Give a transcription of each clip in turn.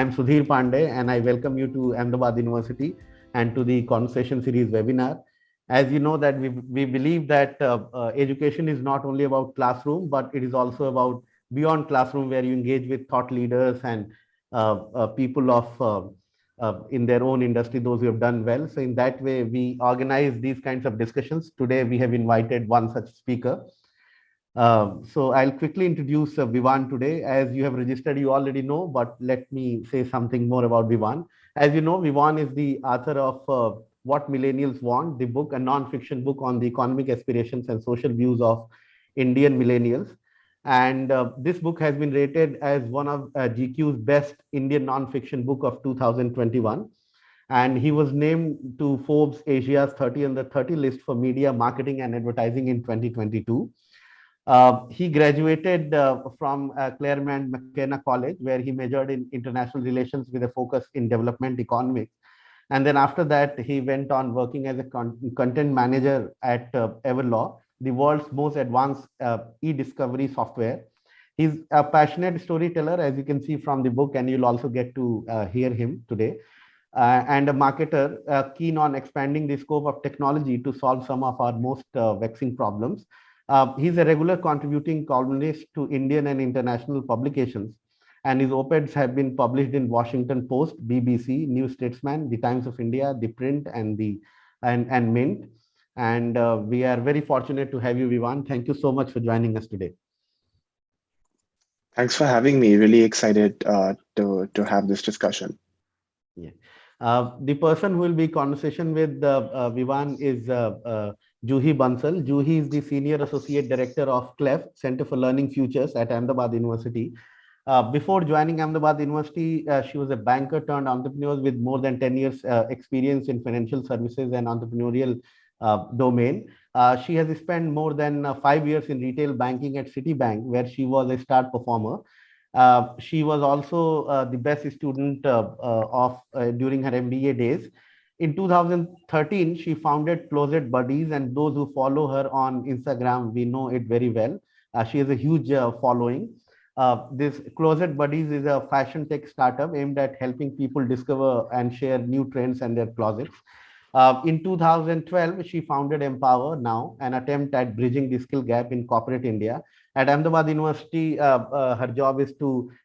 I'm Sudhir Pandey, and I welcome you to Ahmedabad University and to the Conversation Series webinar. As you know that we believe that education is not only about classroom, but it is also about beyond classroom, where you engage with thought leaders and people of in their own industry, those who have done well. So in that way, we organize these kinds of discussions. Today, we have invited one such speaker. So I'll quickly introduce Vivan today. As you have registered, you already know, but let me say something more about Vivan. As you know, Vivan is the author of What Millennials Want, the book, a non-fiction book on the economic aspirations and social views of Indian millennials. And this book has been rated as one of GQ's best Indian non-fiction book of 2021. And he was named to Forbes Asia's 30 under 30 list for media, marketing, and advertising in 2022. He graduated from Claremont McKenna College, where he majored in international relations with a focus in development economics. And then after that, he went on working as a content manager at Everlaw, the world's most advanced e-discovery software. He's a passionate storyteller, as you can see from the book, and you'll also get to hear him today. And a marketer keen on expanding the scope of technology to solve some of our most vexing problems. He's a regular contributing columnist to Indian and international publications, and his op-eds have been published in Washington Post, BBC, New Statesman, The Times of India, The Print, and Mint. And we are very fortunate to have you, Vivan. Thank you so much for joining us today. Thanks for having me. Really excited to have this discussion. Yeah. The person who will be conversation with Vivan is Juhi Bansal. Juhi is the Senior Associate Director of CLEF, Center for Learning Futures at Ahmedabad University. Before joining Ahmedabad University, she was a banker turned entrepreneur with more than 10 years experience in financial services and entrepreneurial domain. She has spent more than 5 years in retail banking at Citibank, where she was a star performer. She was also the best student during her MBA days. In 2013, she founded Closet Buddies, and those who follow her on Instagram, we know it very well. She has a huge following. This Closet Buddies is a fashion tech startup aimed at helping people discover and share new trends in their closets. In 2012, she founded Empower Now, an attempt at bridging the skill gap in corporate India. At Ahmedabad University, her job is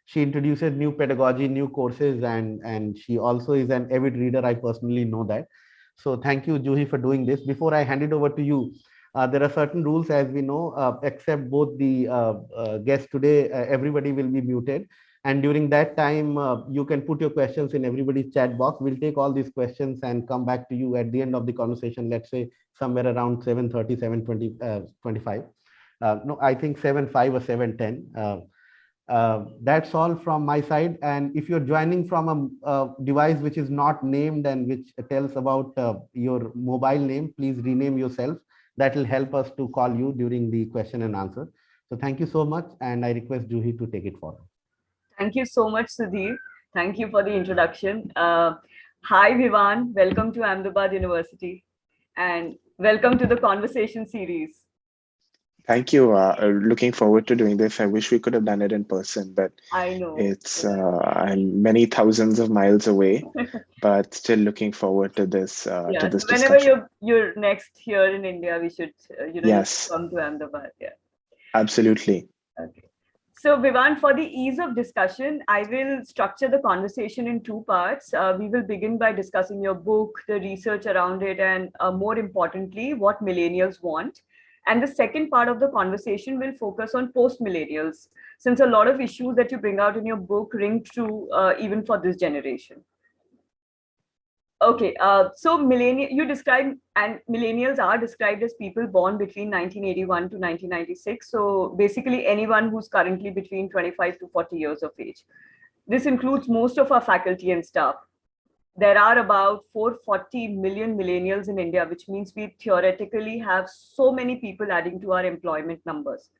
she introduces new pedagogy, new courses, and she also is an avid reader. I personally know that. So thank you, Juhi, for doing this. Before I hand it over to you, there are certain rules, as we know, except both the guests today, everybody will be muted. And during that time, you can put your questions in everybody's chat box. We'll take all these questions and come back to you at the end of the conversation, let's say somewhere around 7:30, 7:20, 25. No, I think 7:05 or 7:10. That's all from my side. And if you're joining from a device which is not named and which tells about your mobile name, please rename yourself. That will help us to call you during the question and answer. So thank you so much. And I request Juhi to take it forward. Thank you so much, Sudhir. Thank you for the introduction. Hi, Vivan. Welcome to Ahmedabad University. And welcome to the Conversation series. Thank you. Looking forward to doing this. I wish we could have done it in person, but I know it's I'm many thousands of miles away, but still looking forward to this. Yeah, to this so whenever discussion. you're next here in India, we should Yes, come to Ahmedabad. Yeah, absolutely. okay. So, Vivan, for the ease of discussion, I will structure the conversation in two parts. We will begin by discussing your book, the research around it, and more importantly, what millennials want. And the second part of the conversation will focus on post-millennials, since a lot of issues that you bring out in your book ring true even for this generation. Okay, so you describe, and millennials are described as people born between 1981 to 1996. So basically anyone who's currently between 25 to 40 years of age. This includes most of our faculty and staff. There are about 440 million millennials in India, which means we theoretically have so many people adding to our employment numbers.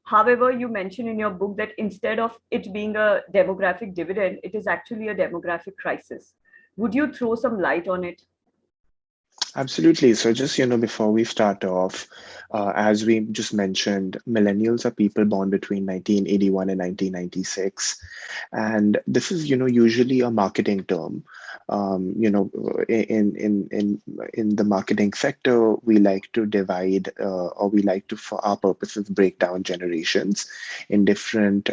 However, you mention in your book that instead of it being a demographic dividend, it is actually a demographic crisis. Would you throw some light on it? Absolutely. So just, before we start off, as we just mentioned, millennials are people born between 1981 and 1996. And this is, usually a marketing term. In the marketing sector, we like to divide, or we like to, for our purposes, break down generations in different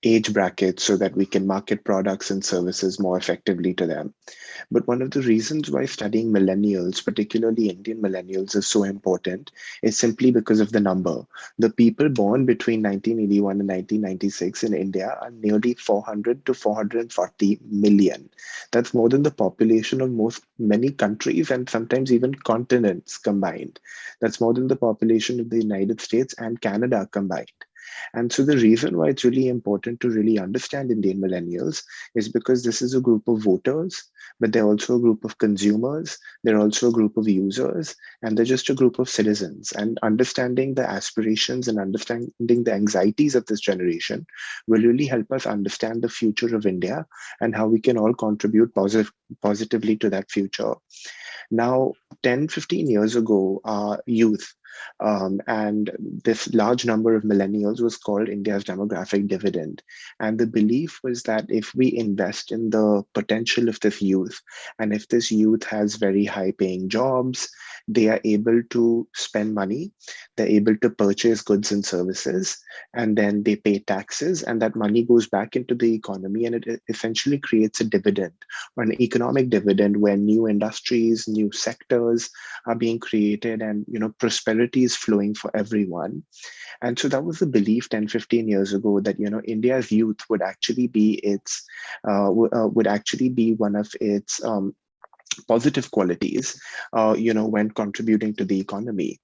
age brackets so that we can market products and services more effectively to them. But one of the reasons why studying millennials, particularly Indian millennials, is so important is simply because of the number. The people born between 1981 and 1996 in India are nearly 400 to 440 million. That's more than the population of many countries and sometimes even continents combined. That's more than the population of the United States and Canada combined. And so the reason why it's really important to really understand Indian millennials is because this is a group of voters, but they're also a group of consumers, they're also a group of users, and they're just a group of citizens. And understanding the aspirations and understanding the anxieties of this generation will really help us understand the future of India and how we can all contribute positively to that future. Now, 10, 15 years ago, youth and this large number of millennials was called India's demographic dividend. And the belief was that if we invest in the potential of this youth, and if this youth has very high paying jobs, they are able to spend money, they're able to purchase goods and services, and then they pay taxes, and that money goes back into the economy, and it essentially creates a dividend or an economic dividend where new industries, new sectors are being created, and prosperity is flowing for everyone. And so that was the belief 10, 15 years ago that India's youth would actually be would actually be one of its positive qualities, when contributing to the economy.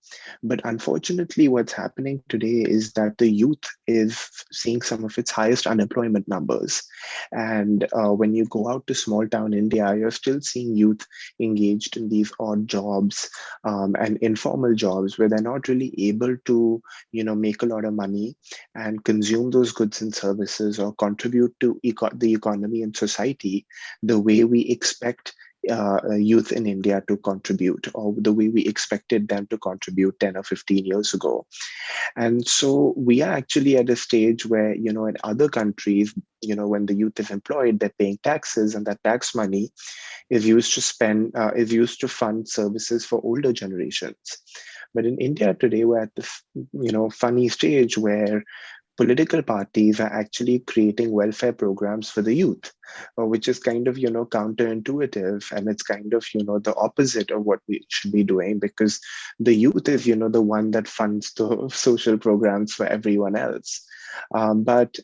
But unfortunately, what's happening today is that the youth is seeing some of its highest unemployment numbers. And when you go out to small town India, you're still seeing youth engaged in these odd jobs and informal jobs where they're not really able to, make a lot of money and consume those goods and services or contribute to the economy and society the way we expect youth in India to contribute, or the way we expected them to contribute 10 or 15 years ago. And so we are actually at a stage where, in other countries, when the youth is employed, they're paying taxes, and that tax money is used to fund services for older generations. But in India today, we're at this, funny stage where political parties are actually creating welfare programs for the youth, which is kind of, counterintuitive. And it's kind of, the opposite of what we should be doing, because the youth is, the one that funds the social programs for everyone else. But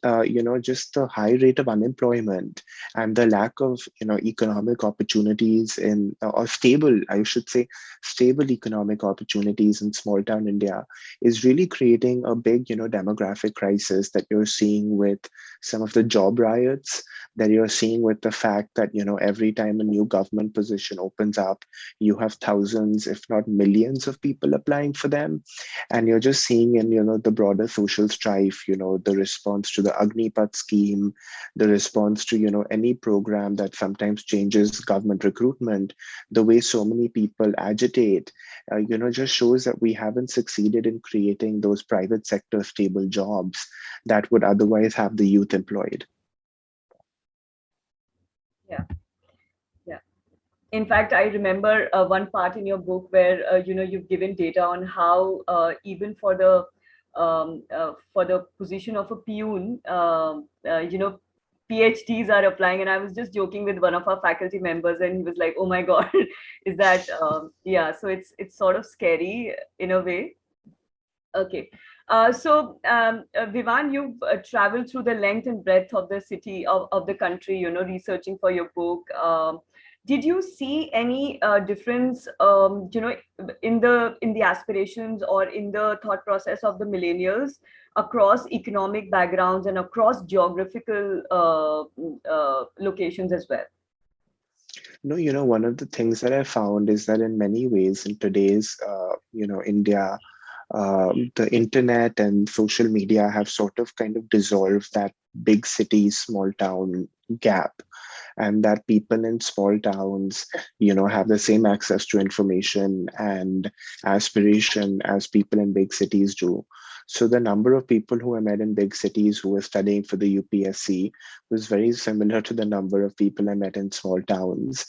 just the high rate of unemployment and the lack of, economic opportunities or stable, I should say, stable economic opportunities in small town India is really creating a big, demographic crisis that you're seeing with some of the job riots, that you're seeing with the fact that, every time a new government position opens up, you have thousands, if not millions of people applying for them. And you're just seeing in, the broader social strife, the response to the Agnipath scheme, the response to, any program that sometimes changes government recruitment, the way so many people agitate, just shows that we haven't succeeded in creating those private sector stable jobs that would otherwise have the youth employed. Yeah. Yeah. In fact, I remember one part in your book where you've given data on how even for the position of a peon, PhDs are applying. And I was just joking with one of our faculty members, and he was like, "Oh my God, is that yeah?" So it's sort of scary in a way. Okay. Vivan, you've traveled through the length and breadth of the city of the country, researching for your book. Did you see any difference, in the aspirations or in the thought process of the millennials across economic backgrounds and across geographical locations as well? No, one of the things that I found is that in many ways in today's, India, the internet and social media have sort of kind of dissolved that big city, small town gap. and that people in small towns, have the same access to information and aspiration as people in big cities do. So the number of people who I met in big cities who were studying for the UPSC was very similar to the number of people I met in small towns.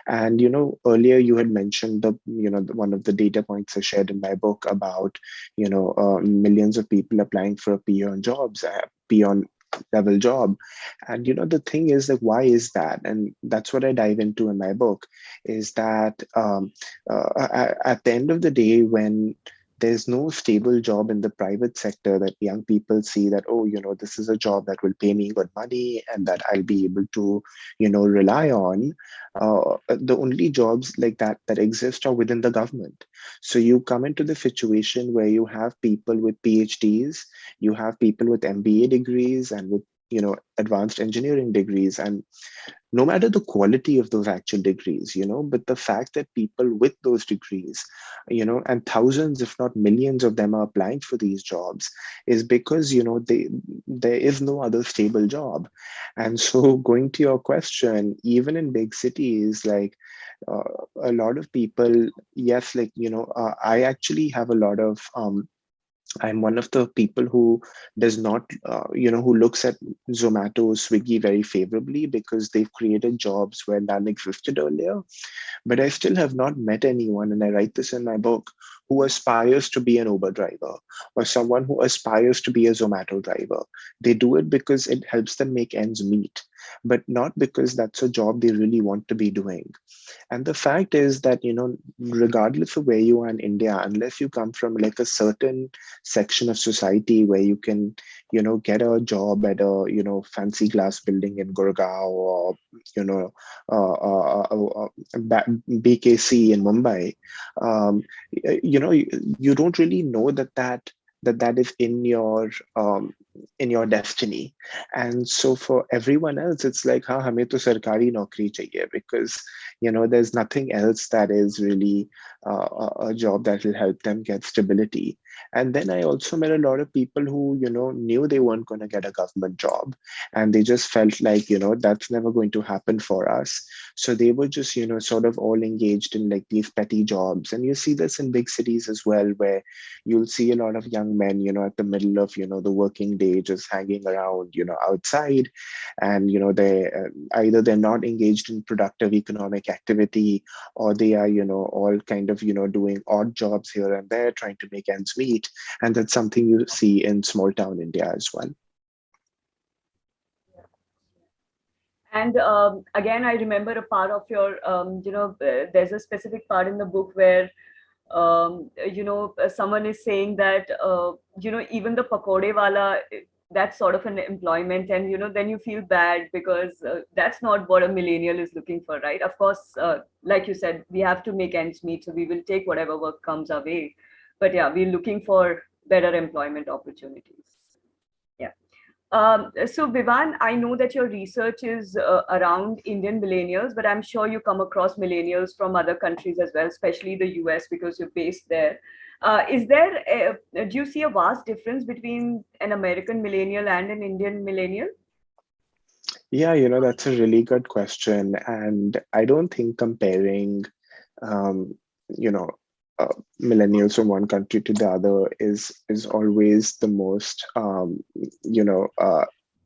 And earlier you had mentioned one of the data points I shared in my book about millions of people applying for a peon jobs, peon level job. And the thing is, like, why is that? And that's what I dive into in my book, is that at the end of the day, when there's no stable job in the private sector, that young people see that, oh, this is a job that will pay me good money and that I'll be able to, rely on. The only jobs like that exist are within the government. So you come into the situation where you have people with PhDs, you have people with MBA degrees and with advanced engineering degrees, and no matter the quality of those actual degrees, but the fact that people with those degrees, and thousands, if not millions of them are applying for these jobs, is because, there is no other stable job. And so going to your question, even in big cities, like a lot of people, yes, like, I actually have a lot of, I'm one of the people who does not, who looks at Zomato, Swiggy very favorably because they've created jobs where none existed earlier. But I still have not met anyone, and I write this in my book, who aspires to be an Uber driver or someone who aspires to be a Zomato driver. They do it because it helps them make ends meet, but not because that's a job they really want to be doing. And the fact is that, regardless of where you are in India, unless you come from like a certain section of society where you can, get a job at a, fancy glass building in Gurgaon or, BKC in Mumbai, you don't really know that is in your destiny. And so for everyone else, it's like, ha, hame to sarkari naukri chahiye, because there's nothing else that is really a job that will help them get stability. And then I also met a lot of people who knew they weren't going to get a government job, and they just felt like that's never going to happen for us. So they were just sort of all engaged in like these petty jobs. And you see this in big cities as well, where you'll see a lot of young men at the middle of the working day just hanging around outside, and they either they're not engaged in productive economic activity, or they are all kind of doing odd jobs here and there trying to make ends meet. And that's something you see in small town India as well. And again, I remember a part of your, there's a specific part in the book where, someone is saying that, even the pakode wala, that's sort of an employment, and, then you feel bad because that's not what a millennial is looking for, right? Of course, like you said, we have to make ends meet, so we will take whatever work comes our way. But yeah, we're looking for better employment opportunities. Yeah. So Vivan, I know that your research is around Indian millennials, but I'm sure you come across millennials from other countries as well, especially the US, because you're based there. Do you see a vast difference between an American millennial and an Indian millennial? Yeah, that's a really good question. And I don't think comparing, um, you know, millennials from one country to the other is always the most,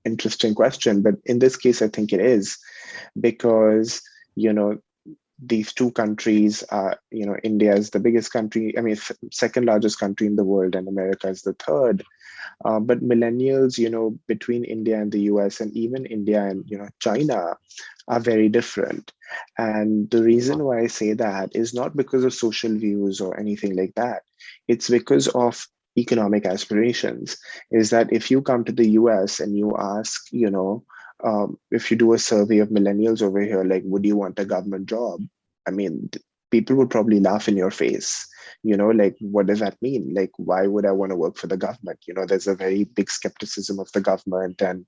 interesting question. But in this case, I think it is, because, these two countries are, India is the biggest country, I mean, second largest country in the world, and America is the third. But millennials, between India and the US, and even India and China, are very different. And the reason why I say that is not because of social views or anything like that. It's because of economic aspirations. Is that if you come to the US and you ask, if you do a survey of millennials over here, like, would you want a government job? I mean, people would probably laugh in your face. Like, what does that mean? Like, why would I want to work for the government? There's a very big skepticism of the government, and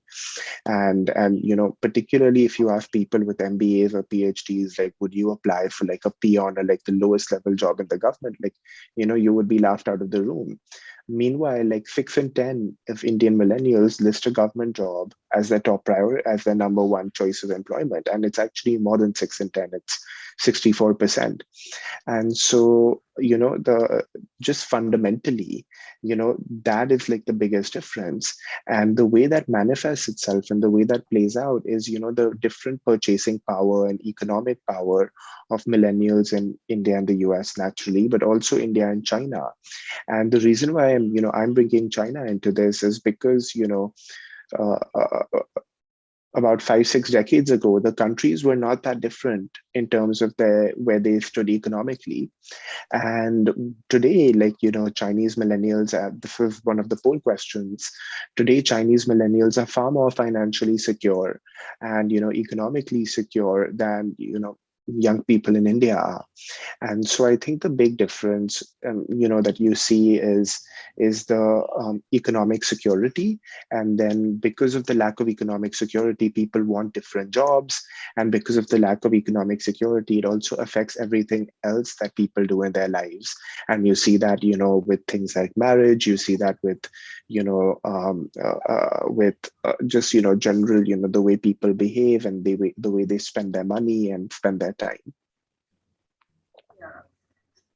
particularly if you ask people with MBAs or PhDs, like, would you apply for like a peon or like the lowest level job in the government? Like, you would be laughed out of the room. Meanwhile, like 6 in 10 of Indian millennials list a government job as their top priority, as their number one choice of employment. And it's actually more than 6 in 10, it's 64%. And so, the just fundamentally, that is like the biggest difference. And the way that manifests itself and the way that plays out is, the different purchasing power and economic power of millennials in India and the US naturally, but also India and China. And the reason why I'm bringing China into this is because, uh, uh, about 5-6 decades ago, the countries were not that different in terms of where they stood economically. And today, Chinese millennials, this is one of the poll questions. Today, Chinese millennials are far more financially secure and, economically secure than, young people in India are. And so I think the big difference, that you see is the economic security. And then because of the lack of economic security, people want different jobs. And because of the lack of economic security, it also affects everything else that people do in their lives. And you see that, with things like marriage, you see that with, just, general, the way people behave and the way they spend their money and spend their time.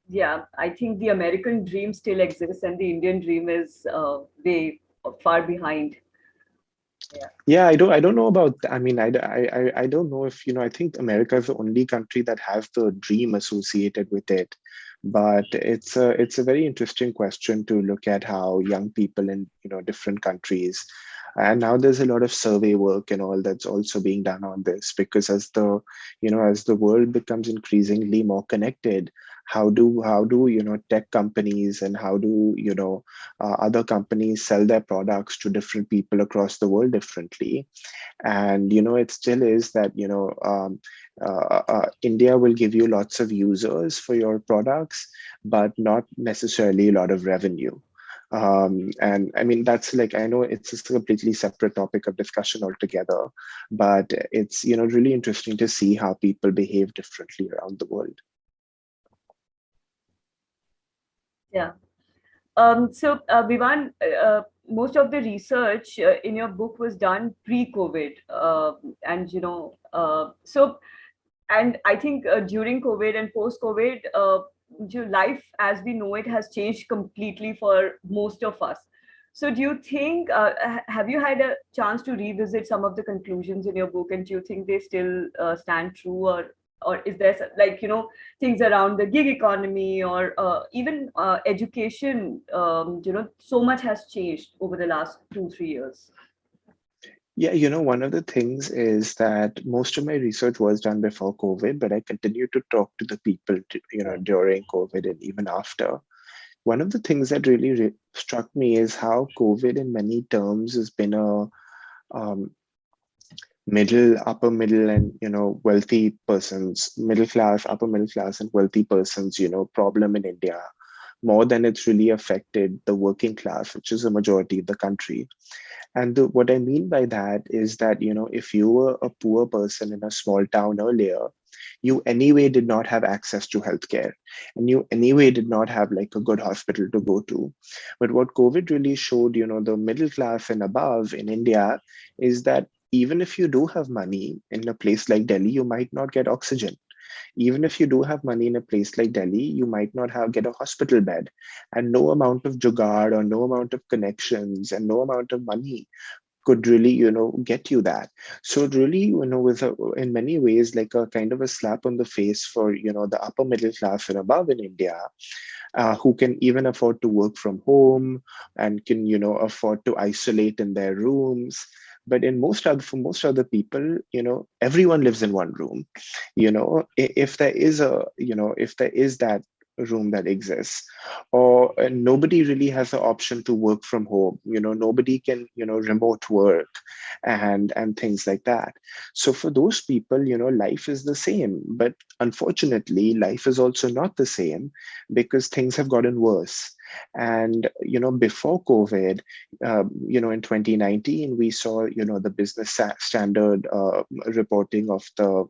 Yeah, I think the American dream still exists and the Indian dream is way far behind. Yeah, I don't know about, I mean, I don't know if, I think America is the only country that has the dream associated with it. But it's a very interesting question to look at how young people in, different countries. And now there's a lot of survey work and all that's also being done on this, because as the world becomes increasingly more connected, how do tech companies and how do other companies sell their products to different people across the world differently. And it still is that India will give you lots of users for your products, but not necessarily a lot of revenue. And I mean, that's like, I know it's a completely separate topic of discussion altogether, but it's, really interesting to see how people behave differently around the world. Yeah. So, Vivan, most of the research in your book was done pre-COVID, and and I think during COVID and post-COVID, life as we know it has changed completely for most of us. So, do you think have you had a chance to revisit some of the conclusions in your book, and do you think they still stand true, or is there things around the gig economy or even education? So much has changed over the last 2-3 years. Yeah, one of the things is that most of my research was done before COVID, but I continued to talk to the people, during COVID and even after. One of the things that really struck me is how COVID, in many terms, has been a upper middle, and wealthy persons, middle class, upper middle class, and wealthy persons, problem in India, more than it's really affected the working class, which is a majority of the country. And what I mean by that is that, if you were a poor person in a small town earlier, you anyway did not have access to healthcare, and you anyway did not have like a good hospital to go to. But what COVID really showed, the middle class and above in India, is that even if you do have money in a place like Delhi, you might not get oxygen. Even if you do have money in a place like Delhi, you might not get a hospital bed, and no amount of jugaad or no amount of connections and no amount of money could really, get you that. So it really, in many ways, like a kind of a slap on the face for, the upper middle class and above in India, who can even afford to work from home and can, afford to isolate in their rooms. But for most other people, everyone lives in one room. If there is that room that exists, or nobody really has the option to work from home, nobody can, remote work and things like that. So for those people, life is the same, but unfortunately life is also not the same, because things have gotten worse. And before COVID, in 2019, we saw the business standard reporting of the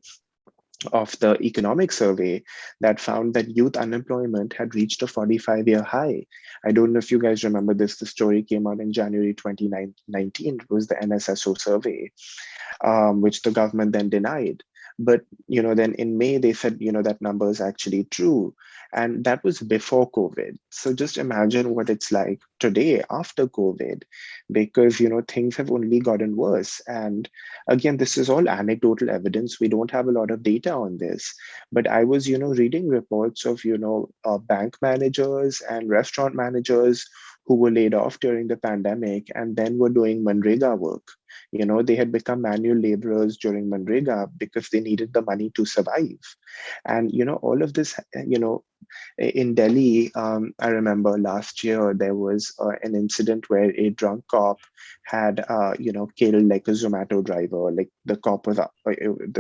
of the economic survey that found that youth unemployment had reached a 45-year high. I don't know if you guys remember this. The story came out in January 2019. It was the NSSO survey, which the government then denied. But then in May they said that number is actually true, and that was before COVID. So just imagine what it's like today after COVID, because things have only gotten worse. And again, this is all anecdotal evidence. We don't have a lot of data on this, but I was reading reports of bank managers and restaurant managers who were laid off during the pandemic and then were doing Manrega work. They had become manual laborers during Manrega because they needed the money to survive. And, all of this, in Delhi, I remember last year there was an incident where a drunk cop had, killed like a Zomato driver. Like the cop was,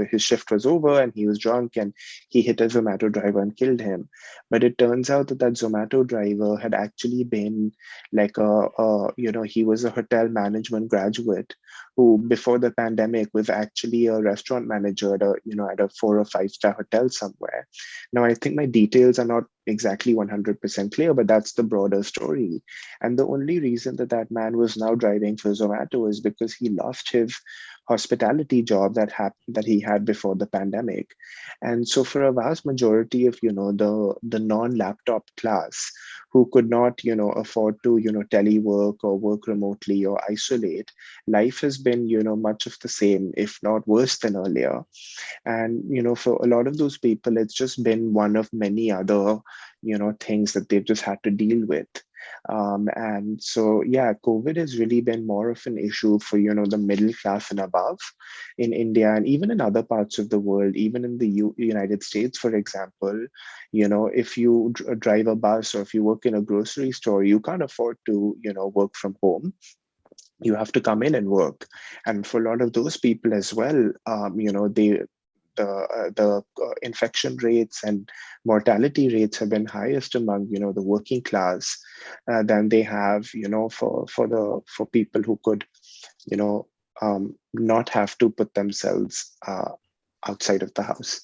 his shift was over and he was drunk and he hit a Zomato driver and killed him. But it turns out that Zomato driver had actually been like he was a hotel management graduate who before the pandemic was actually a restaurant manager at a 4 or 5-star hotel somewhere. Now, I think my details are not exactly 100% clear, but that's the broader story. And the only reason that man was now driving for Zomato is because he lost his hospitality job that he had before the pandemic. And so for a vast majority of the non-laptop class who could not afford to telework or work remotely or isolate, life has been much of the same, if not worse than earlier. And for a lot of those people, it's just been one of many other things that they've just had to deal with. And so, yeah, COVID has really been more of an issue for, the middle class and above in India and even in other parts of the world, even in the United States, for example. If you drive a bus or if you work in a grocery store, you can't afford to, work from home. You have to come in and work. And for a lot of those people as well, the infection rates and mortality rates have been highest among the working class than they have for people who could not have to put themselves outside of the house.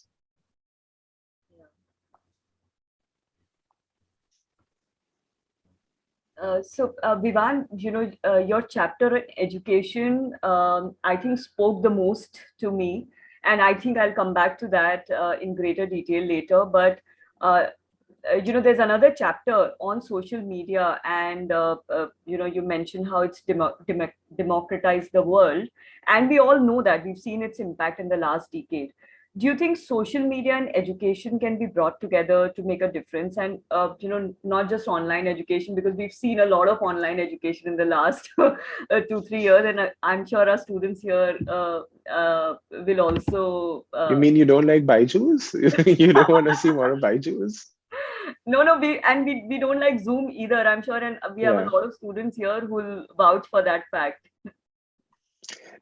Vivan, your chapter on education, I think spoke the most to me. And I think I'll come back to that in greater detail later. But, there's another chapter on social media and, you mentioned how it's democratized the world. And we all know that we've seen its impact in the last decade. Do you think social media and education can be brought together to make a difference? And not just online education, because we've seen a lot of online education in the last 2-3 years, and I'm sure our students here will also. You mean you don't like Byju's? You don't want to see more of Byju's? No, we don't like Zoom either, I'm sure, and we have a lot of students here who will vouch for that fact.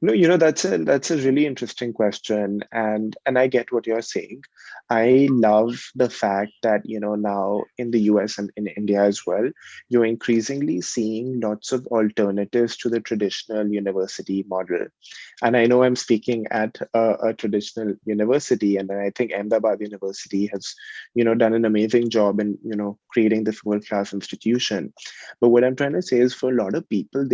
No, that's a really interesting question, and I get what you're saying. I love the fact that now in the US and in India as well, you're increasingly seeing lots of alternatives to the traditional university model. And I know I'm speaking at a traditional university, and I think Ahmedabad University has done an amazing job in creating this world-class institution. But what I'm trying to say is, for a lot of people,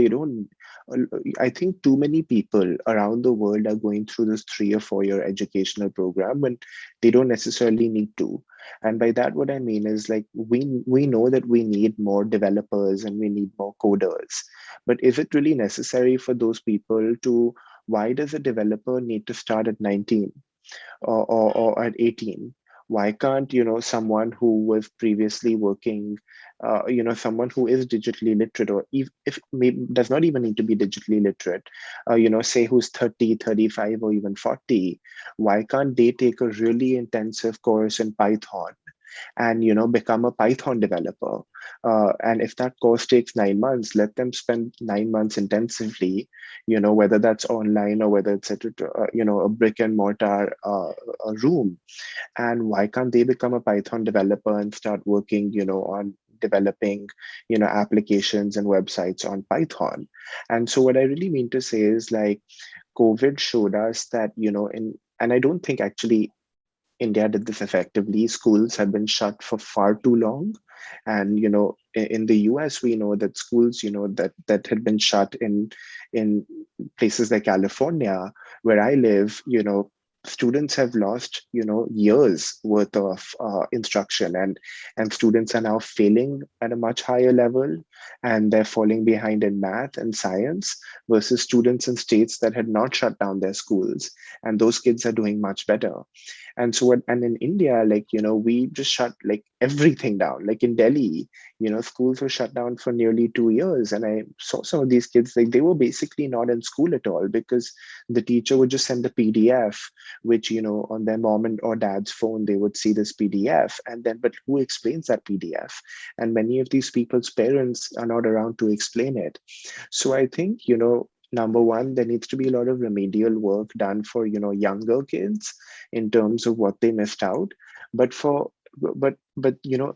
I think too many people around the world are going through this 3 or 4 year educational program when they don't necessarily need to. And by that, what I mean is, like, we know that we need more developers and we need more coders. But is it really necessary for those people to, why does a developer need to start at 19 or at 18? Why can't someone who was previously working, someone who is digitally literate, or if maybe does not even need to be digitally literate, say who's 30, 35, or even 40, why can't they take a really intensive course in Python and become a Python developer? And if that course takes 9 months, let them spend 9 months intensively, whether that's online or whether it's at a brick and mortar a room. And why can't they become a Python developer and start working on developing applications and websites on Python? And so what I really mean to say is, like, COVID showed us that and I don't think actually India did this effectively. Schools had been shut for far too long. And, in the US, we know that schools, that had been shut in places like California, where I live, students have lost, years worth of instruction, and students are now failing at a much higher level, and they're falling behind in math and science versus students in states that had not shut down their schools, and those kids are doing much better. And so and in India, like, we just shut like everything down. Like in Delhi, schools were shut down for nearly 2 years, and I saw some of these kids, like they were basically not in school at all because the teacher would just send the PDF, which, on their mom and or dad's phone, they would see this PDF, and then, but who explains that PDF? And many of these people's parents are not around to explain it. So I think, number one, there needs to be a lot of remedial work done for, younger kids in terms of what they missed out. But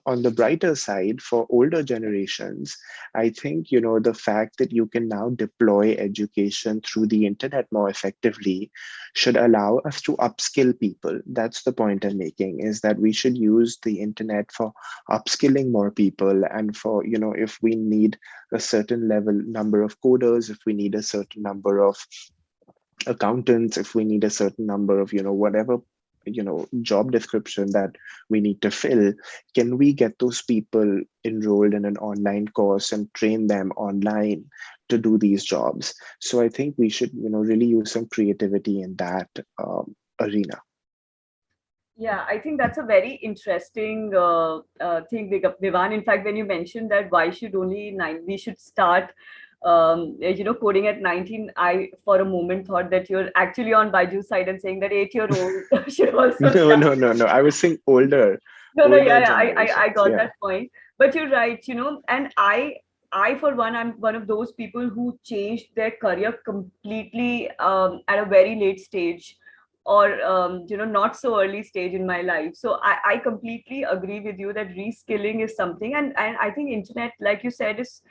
on the brighter side, for older generations, I think, the fact that you can now deploy education through the internet more effectively should allow us to upskill people. That's the point I'm making, is that we should use the internet for upskilling more people, and for, if we need a certain number of coders, if we need a certain number of accountants, if we need a certain number of, whatever, job description that we need to fill, can we get those people enrolled in an online course and train them online to do these jobs? So I think we should, really use some creativity in that arena. Yeah, I think that's a very interesting thing, Vivan. In fact, when you mentioned that why should we should start, coding at 19, I for a moment thought that you're actually on Baiju's side and saying that 8-year-old should also start. No. I was saying older. No, older yeah, I got yeah. that point. But you're right, and I for one, I'm one of those people who changed their career completely at a very late stage, or not so early stage in my life. So I completely agree with you that reskilling is something, and I think internet, like you said, is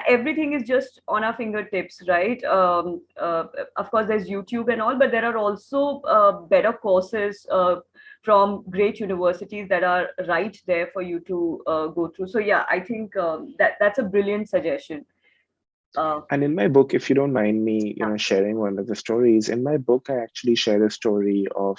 everything is just on our fingertips, right? Of course there's YouTube and all, but there are also better courses from great universities that are right there for you to go through. So yeah, I think that's a brilliant suggestion. And in my book, if you don't mind me, Yeah. sharing one of the stories, in my book, I actually share a story of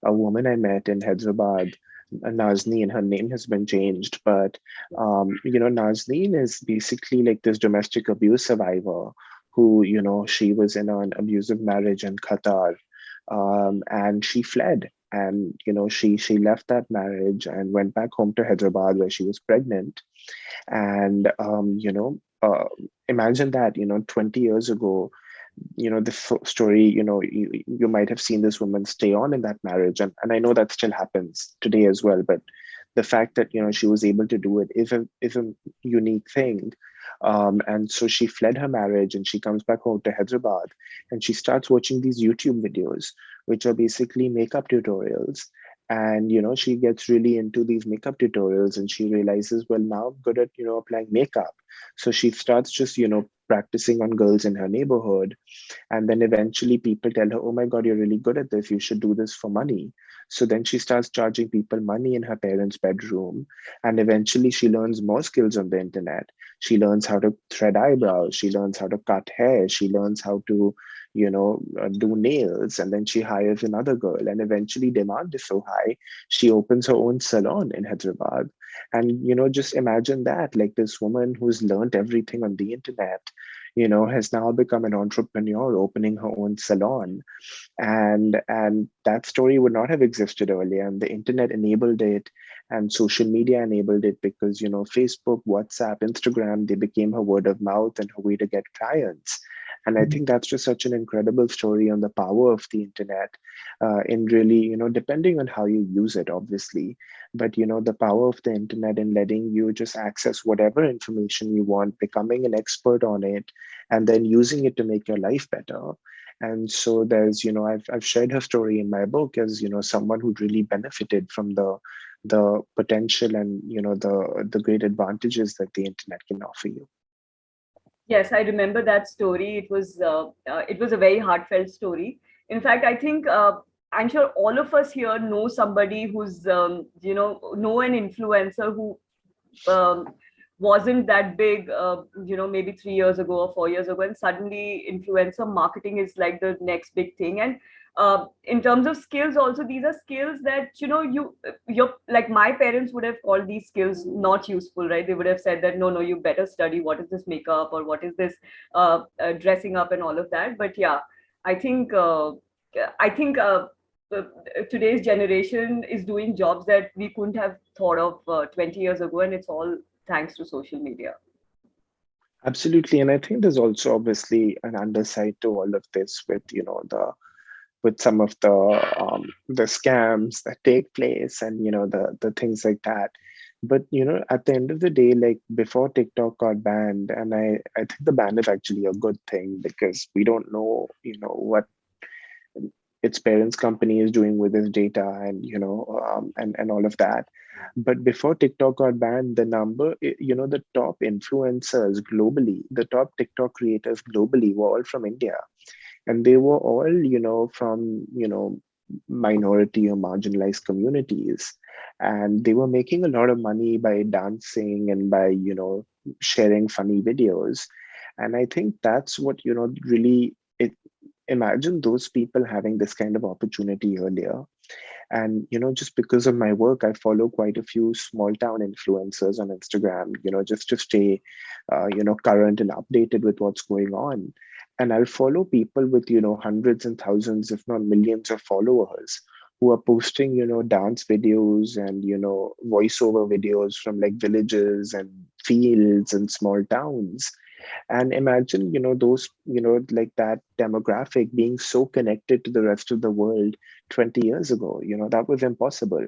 a woman I met in Hyderabad, Nazneen. Her name has been changed, but Nazneen is basically like this domestic abuse survivor who, she was in an abusive marriage in Qatar, and she fled. And she left that marriage and went back home to Hyderabad where she was pregnant. And imagine that, 20 years ago, this story, you might have seen this woman stay on in that marriage, and I know that still happens today as well. But the fact that she was able to do it is a unique thing. And so she fled her marriage and she comes back home to Hyderabad, and she starts watching these YouTube videos, which are basically makeup tutorials. And she gets really into these makeup tutorials, and she realizes, well, now I'm good at applying makeup. So she starts just practicing on girls in her neighborhood. And then eventually people tell her, oh my God, you're really good at this, you should do this for money. So then she starts charging people money in her parents' bedroom. And eventually she learns more skills on the internet. She learns how to thread eyebrows, she learns how to cut hair, she learns how to do nails. And then she hires another girl, and eventually demand is so high, she opens her own salon in Hyderabad. And just imagine that, like, this woman who's learned everything on the internet, has now become an entrepreneur, opening her own salon. And that story would not have existed earlier, and the internet enabled it, and social media enabled it, because Facebook, WhatsApp, Instagram, they became her word of mouth and her way to get clients. And I think that's just such an incredible story on the power of the internet, in really, depending on how you use it, obviously, but the power of the internet in letting you just access whatever information you want, becoming an expert on it, and then using it to make your life better. And so there's, I've shared her story in my book as, someone who really benefited from the potential and, the great advantages that the internet can offer you. Yes, I remember that story. It was a very heartfelt story. In fact, I think I'm sure all of us here know somebody who's, know an influencer who wasn't that big, maybe 3 years ago or 4 years ago, and suddenly influencer marketing is like the next big thing. And in terms of skills, also these are skills that you're like, my parents would have called these skills not useful, right? They would have said that no, you better study what is this makeup or what is this dressing up and all of that. But yeah, I think I think. Uh, Today's generation is doing jobs that we couldn't have thought of 20 years ago, and it's all thanks to social media. Absolutely. And I think there's also obviously an underside to all of this with, with some of the scams that take place and, the things like that. But, at the end of the day, like before TikTok got banned, and I think the ban is actually a good thing because we don't know, what its parents company is doing with its data and and all of that. But before TikTok got banned, the number, the top influencers globally, the top TikTok creators globally were all from India, and they were all from minority or marginalized communities, and they were making a lot of money by dancing and by sharing funny videos. And I think that's what really it imagine those people having this kind of opportunity earlier. And just because of my work, I follow quite a few small town influencers on Instagram, just to stay current and updated with what's going on. And I'll follow people with hundreds and thousands, if not millions, of followers who are posting dance videos and voiceover videos from like villages and fields and small towns. And imagine those like that demographic being so connected to the rest of the world 20 years ago. That was impossible,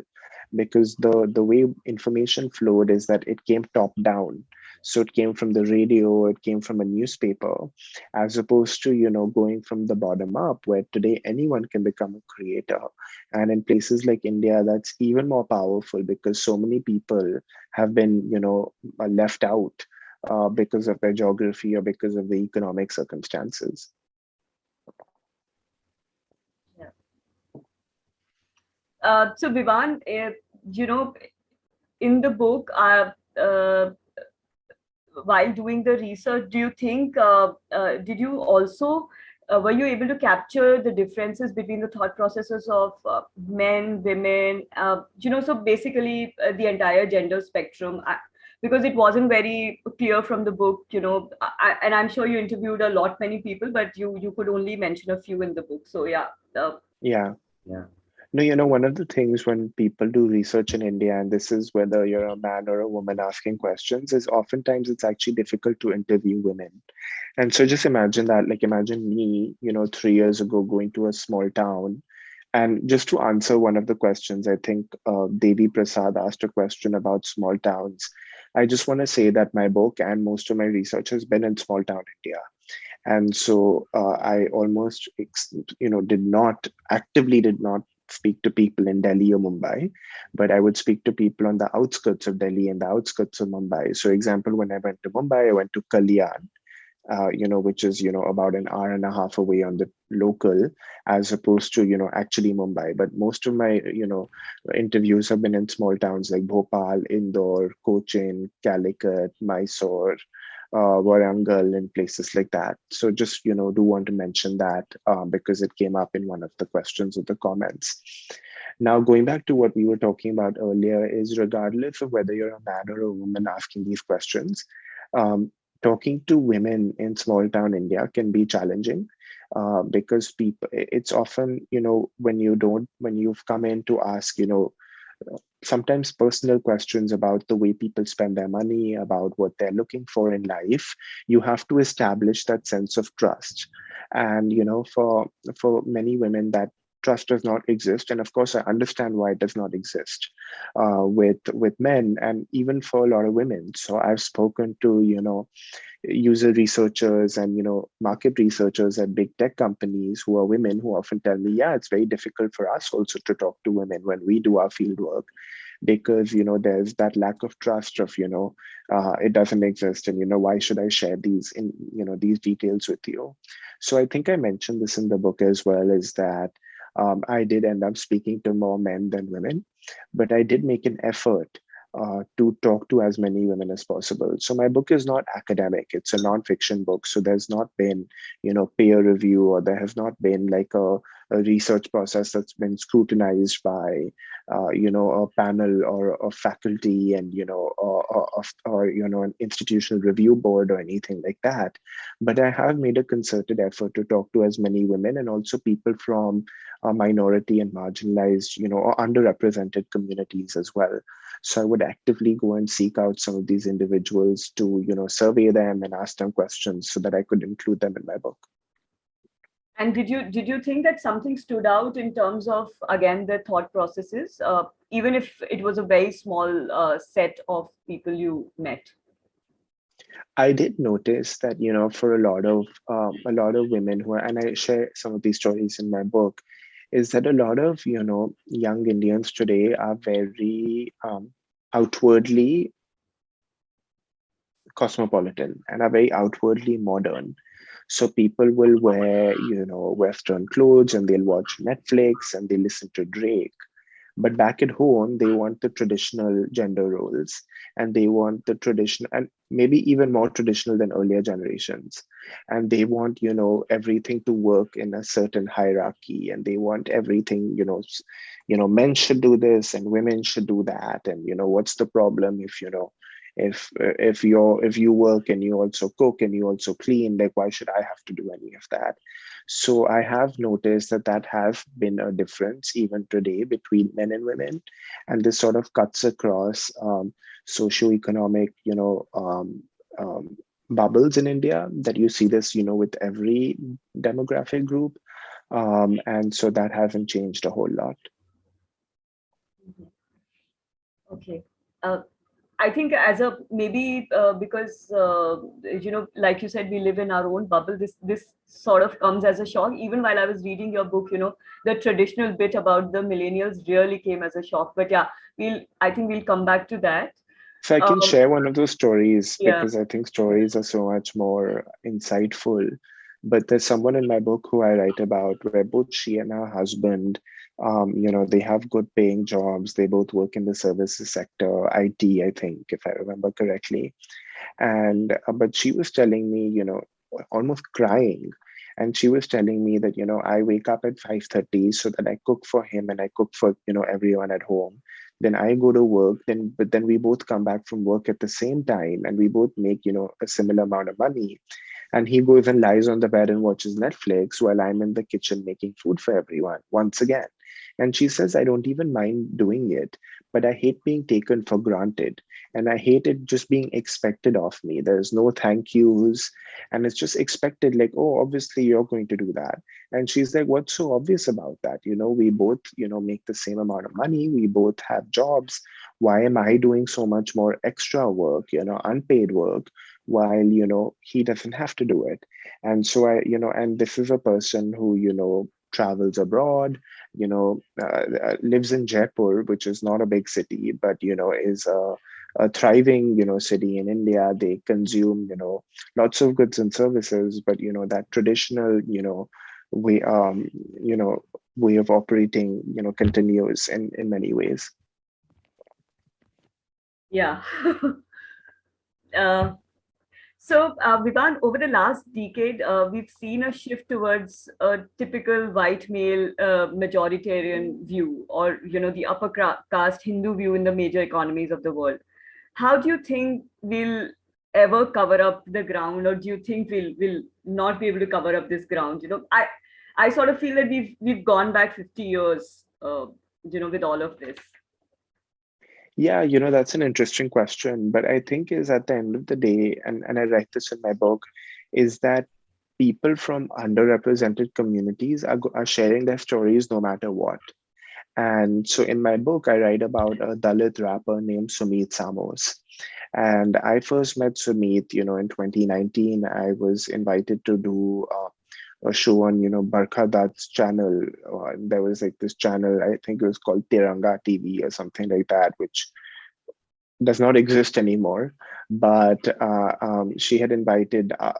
because the way information flowed is that it came top down. So it came from the radio, it came from a newspaper, as opposed to going from the bottom up, where today anyone can become a creator. And in places like India, that's even more powerful because so many people have been left out because of their geography or because of the economic circumstances. Yeah. So Vivan, in the book, while doing the research, do you think did you also were you able to capture the differences between the thought processes of men, women, so basically the entire gender spectrum? Because it wasn't very clear from the book, and I'm sure you interviewed many people, but you could only mention a few in the book. So yeah. Yeah. Yeah. No, one of the things when people do research in India, and this is whether you're a man or a woman asking questions, is oftentimes it's actually difficult to interview women. And so just imagine that, like imagine me, 3 years ago going to a small town. And just to answer one of the questions, I think Devi Prasad asked a question about small towns. I just want to say that my book and most of my research has been in small town India. And so I almost, actively did not speak to people in Delhi or Mumbai, but I would speak to people on the outskirts of Delhi and the outskirts of Mumbai. So example, when I went to Mumbai, I went to Kalyan, which is, about an hour and a half away on the local, as opposed to, actually Mumbai. But most of my, interviews have been in small towns like Bhopal, Indore, Cochin, Calicut, Mysore, Warangal, and places like that. So just, do want to mention that because it came up in one of the questions or the comments. Now, going back to what we were talking about earlier, is regardless of whether you're a man or a woman asking these questions, talking to women in small town India can be challenging because people, it's often, when you've come in to ask, sometimes personal questions about the way people spend their money, about what they're looking for in life, you have to establish that sense of trust. And, for many women, that trust does not exist. And of course, I understand why it does not exist with men and even for a lot of women. So I've spoken to, user researchers and market researchers at big tech companies who are women, who often tell me, yeah, it's very difficult for us also to talk to women when we do our field work, because there's that lack of trust of it doesn't exist, and why should I share these these details with you. So I think I mentioned this in the book as well, is that I did end up speaking to more men than women, but I did make an effort to talk to as many women as possible. So my book is not academic; it's a nonfiction book. So there's not been, peer review, or there has not been like a research process that's been scrutinized by, a panel or a faculty, and or an institutional review board or anything like that. But I have made a concerted effort to talk to as many women, and also people from minority and marginalized, or underrepresented communities as well. So I would actively go and seek out some of these individuals to, survey them and ask them questions so that I could include them in my book. And did you think that something stood out in terms of, again, the thought processes, even if it was a very small set of people you met? I did notice that, for a lot of women who are, and I share some of these stories in my book, is that a lot of, young Indians today are very outwardly cosmopolitan and are very outwardly modern. So people will wear, Western clothes, and they'll watch Netflix, and they listen to Drake. But back at home, they want the traditional gender roles, and they want the traditional, and maybe even more traditional than earlier generations. And they want, everything to work in a certain hierarchy, and they want everything, men should do this and women should do that. And, what's the problem if, if you work and you also cook and you also clean, like why should I have to do any of that? So I have noticed that has been a difference even today between men and women, and this sort of cuts across socioeconomic, bubbles in India, that you see this, with every demographic group, and so that hasn't changed a whole lot. Okay. I think as a maybe because like you said, we live in our own bubble. This sort of comes as a shock. Even while I was reading your book, the traditional bit about the millennials really came as a shock. But yeah, I think we'll come back to that. So I can share one of those stories, Yeah. because I think stories are so much more insightful. But there's someone in my book who I write about, where both she and her husband, they have good paying jobs. They both work in the services sector, IT, I think, if I remember correctly. And but she was telling me, almost crying. And she was telling me that, I wake up at 5:30 so that I cook for him and I cook for, everyone at home. Then I go to work, but then we both come back from work at the same time, and we both make, a similar amount of money. And he goes and lies on the bed and watches Netflix while I'm in the kitchen making food for everyone once again. And she says, I don't even mind doing it, but I hate being taken for granted. And I hate it just being expected of me. There's no thank yous. And it's just expected, like, oh, obviously you're going to do that. And she's like, what's so obvious about that? We both, make the same amount of money. We both have jobs. Why am I doing so much more extra work, unpaid work, while, he doesn't have to do it? And so and this is a person who, travels abroad, lives in Jaipur, which is not a big city, but, is a thriving, city in India. They consume, lots of goods and services, but, that traditional, way, way of operating, continues in many ways. Yeah. So, Vivan, over the last decade, we've seen a shift towards a typical white male majoritarian view, or the upper caste Hindu view in the major economies of the world. How do you think we'll ever cover up the ground, or do you think we'll not be able to cover up this ground? I sort of feel that we've gone back 50 years, with all of this. Yeah, that's an interesting question. But I think is at the end of the day, and I write this in my book, is that people from underrepresented communities are sharing their stories no matter what. And so in my book, I write about a Dalit rapper named Sumit Samos. And I first met Sumit, in 2019. I was invited to do a show on, Barkha Dutt's channel. There was like this channel, I think it was called Tiranga TV or something like that, which does not exist anymore. But she had invited, a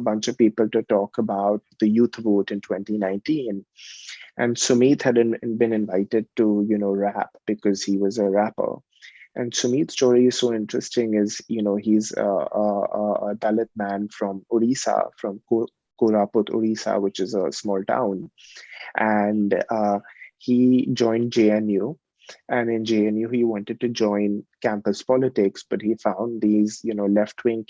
bunch of people to talk about the youth vote in 2019. And Sumit had been invited to, rap because he was a rapper. And Sumit's story is so interesting. Is he's a Dalit man from Orissa, from Koraput, Orissa, which is a small town, and he joined JNU. And in JNU, he wanted to join campus politics, but he found these, left-wing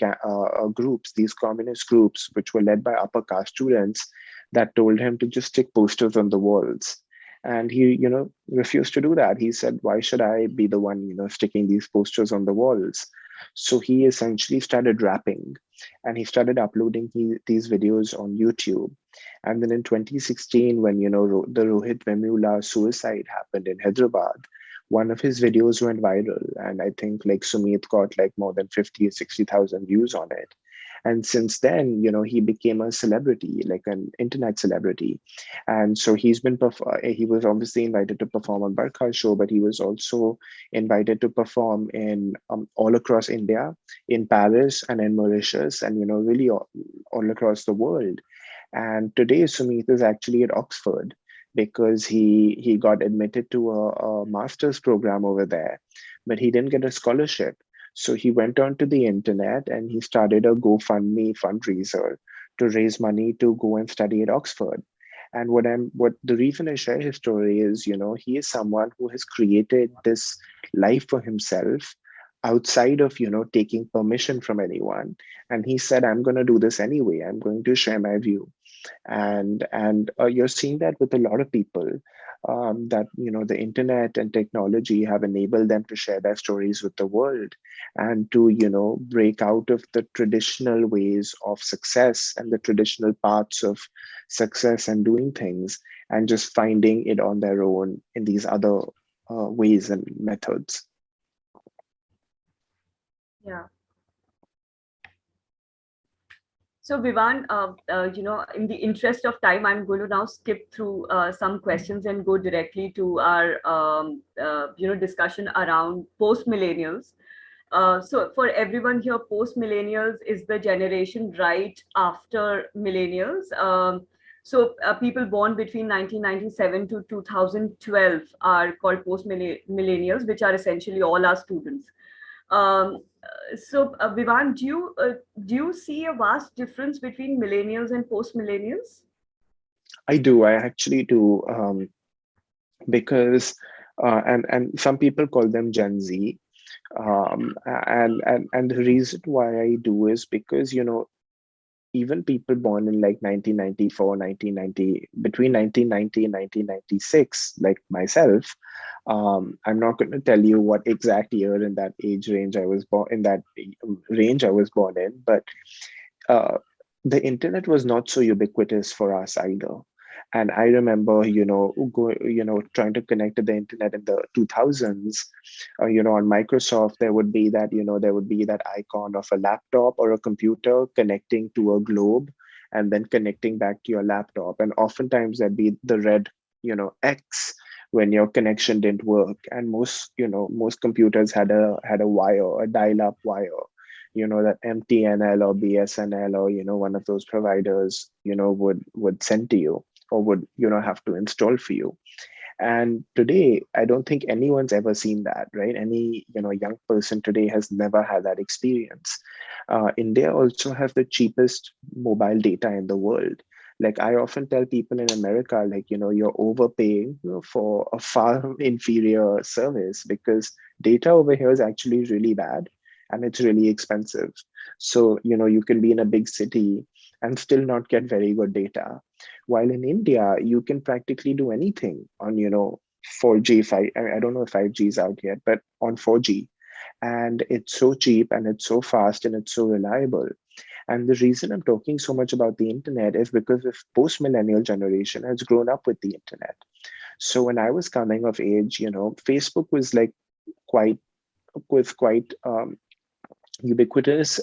groups, these communist groups, which were led by upper caste students, that told him to just stick posters on the walls. And he, refused to do that. He said, "Why should I be the one, sticking these posters on the walls?" So he essentially started rapping, and he started uploading these videos on YouTube. And then in 2016, when the Rohit Vemula suicide happened in Hyderabad, one of his videos went viral, and I think like Sumit got like more than 50 or 60,000 views on it. And since then, he became a celebrity, like an internet celebrity. And so he was obviously invited to perform on Barkha show, but he was also invited to perform in all across India, in Paris and in Mauritius, and really all across the world. And today, Sumit is actually at Oxford because he got admitted to a master's program over there, but he didn't get a scholarship. So he went onto the internet and he started a GoFundMe fundraiser to raise money to go and study at Oxford. And what the reason I share his story is, he is someone who has created this life for himself outside of, taking permission from anyone. And he said, "I'm going to do this anyway. I'm going to share my view." And you're seeing that with a lot of people, that the internet and technology have enabled them to share their stories with the world, and to break out of the traditional ways of success and the traditional paths of success and doing things, and just finding it on their own in these other ways and methods. Yeah. So Vivan, in the interest of time, I'm going to now skip through some questions and go directly to our, discussion around post-millennials. So for everyone here, post-millennials is the generation right after millennials. So people born between 1997 to 2012 are called post-millennials, which are essentially all our students. So Vivan, do you see a vast difference between millennials and post-millennials? I do. I actually do, because and some people call them Gen Z, and the reason why I do is because even people born in like 1994, 1990, between 1990 and 1996, like myself, I'm not going to tell you what exact year in that age range I was born in, that range I was born in, but uh, the internet was not so ubiquitous for us either. And I remember, trying to connect to the internet in the 2000s. On Microsoft, there would be that icon of a laptop or a computer connecting to a globe, and then connecting back to your laptop. And oftentimes there'd be the red, X when your connection didn't work. And most computers had a wire, a dial-up wire, that MTNL or BSNL or one of those providers would send to you, or would have to install for you. And today, I don't think anyone's ever seen that, right? Any young person today has never had that experience. India also has the cheapest mobile data in the world. Like, I often tell people in America, like, you're overpaying for a far inferior service, because data over here is actually really bad and it's really expensive. So you can be in a big city and still not get very good data, while in India you can practically do anything on 4G. 5, I don't know if 5G is out yet, but on 4G, and it's so cheap and it's so fast and it's so reliable. And the reason I'm talking so much about the internet is because the post-millennial generation has grown up with the internet. So when I was coming of age, Facebook was like quite ubiquitous,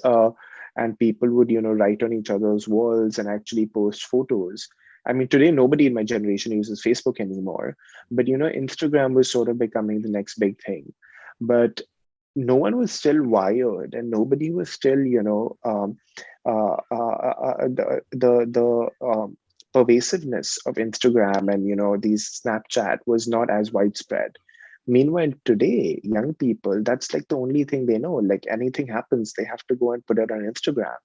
and people would write on each other's walls and actually post photos. I mean, today nobody in my generation uses Facebook anymore, but Instagram was sort of becoming the next big thing. But no one was still wired, and nobody was still, the pervasiveness of Instagram and, these Snapchat was not as widespread. Meanwhile, today, young people, that's like the only thing they know. Like anything happens, they have to go and put it on Instagram.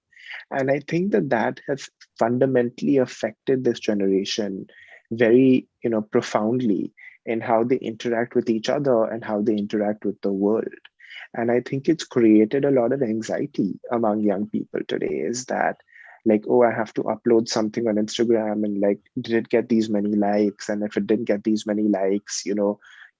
And I think that that has fundamentally affected this generation very, profoundly in how they interact with each other and how they interact with the world. And I think it's created a lot of anxiety among young people today, is that like, oh, I have to upload something on Instagram, and like, did it get these many likes? And if it didn't get these many likes,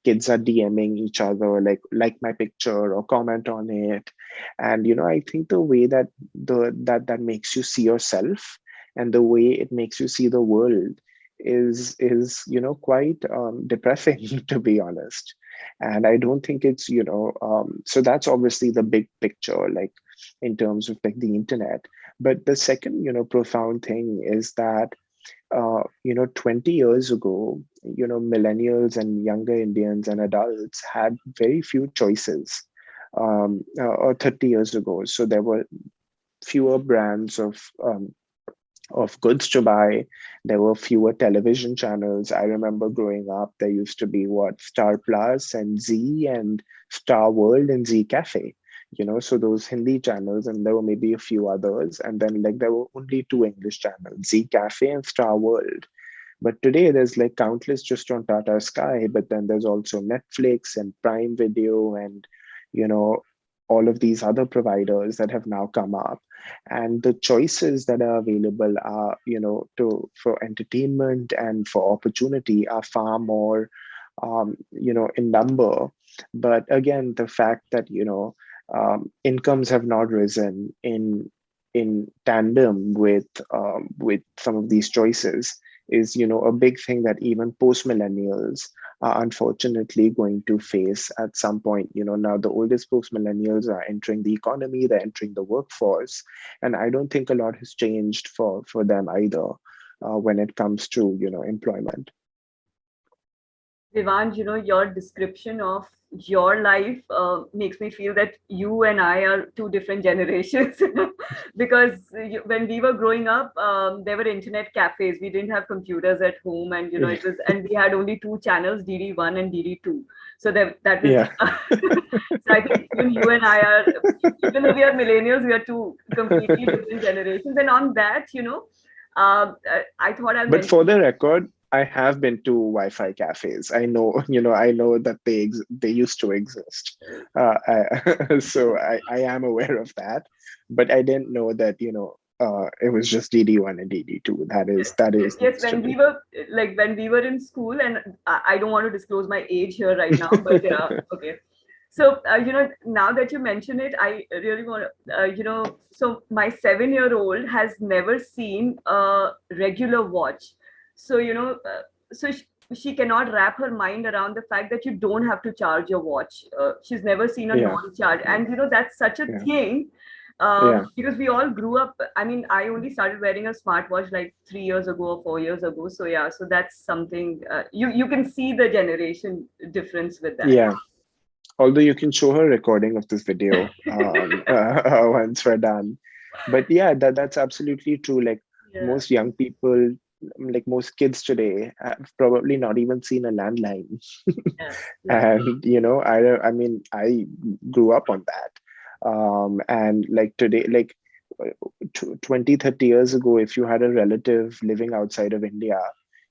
kids are DMing each other, like my picture or comment on it. And I think the way that that makes you see yourself, and the way it makes you see the world, is quite depressing, to be honest. And I don't think it's, so that's obviously the big picture, like in terms of like the internet. But the second, profound thing is that 20 years ago, millennials and younger Indians and adults had very few choices, or 30 years ago. So there were fewer brands of goods to buy. There were fewer television channels. I remember growing up, there used to be Star Plus and Z and Star World and Z Cafe. So those Hindi channels, and there were maybe a few others. And then like there were only two English channels, Z Cafe and Star World. But today there's like countless just on Tata Sky, but then there's also Netflix and Prime Video and, you know, all of these other providers that have now come up. And the choices that are available are, for entertainment and for opportunity are far more, in number. But again, the fact that, incomes have not risen in tandem with some of these choices is, a big thing that even post millennials are unfortunately going to face at some point. Now the oldest post millennials are entering the economy, they're entering the workforce, and I don't think a lot has changed for them either when it comes to employment. Vivan, your description of your life makes me feel that you and I are two different generations. Because when we were growing up, there were internet cafes. We didn't have computers at home, and it was, and we had only two channels, DD1 and DD2. So that was. Yeah. So I think even you and I are, even though we are millennials, we are two completely different generations. And on that, I thought I'll But mention. for the record, I have been to Wi-Fi cafes. I know, I know that they used to exist. So I am aware of that, but I didn't know that, it was just DD1 and DD2. That is Yes, when we were in school, and I don't want to disclose my age here right now, but okay. So now that you mention it, I really want to, so my 7-year-old has never seen a regular watch. So so she cannot wrap her mind around the fact that you don't have to charge your watch. She's never seen a Yeah. non-charge, and that's such a thing. Yeah. Because we all grew up. I mean, I only started wearing a smartwatch like 3 years ago or 4 years ago. So yeah, so that's something you can see the generation difference with that. Yeah. Although you can show her recording of this video once we're done. But yeah, that's absolutely true. Like most young people, like most kids today, have probably not even seen a landline. And I mean, I grew up on that. And like today, like 20, 30 years ago, if you had a relative living outside of India,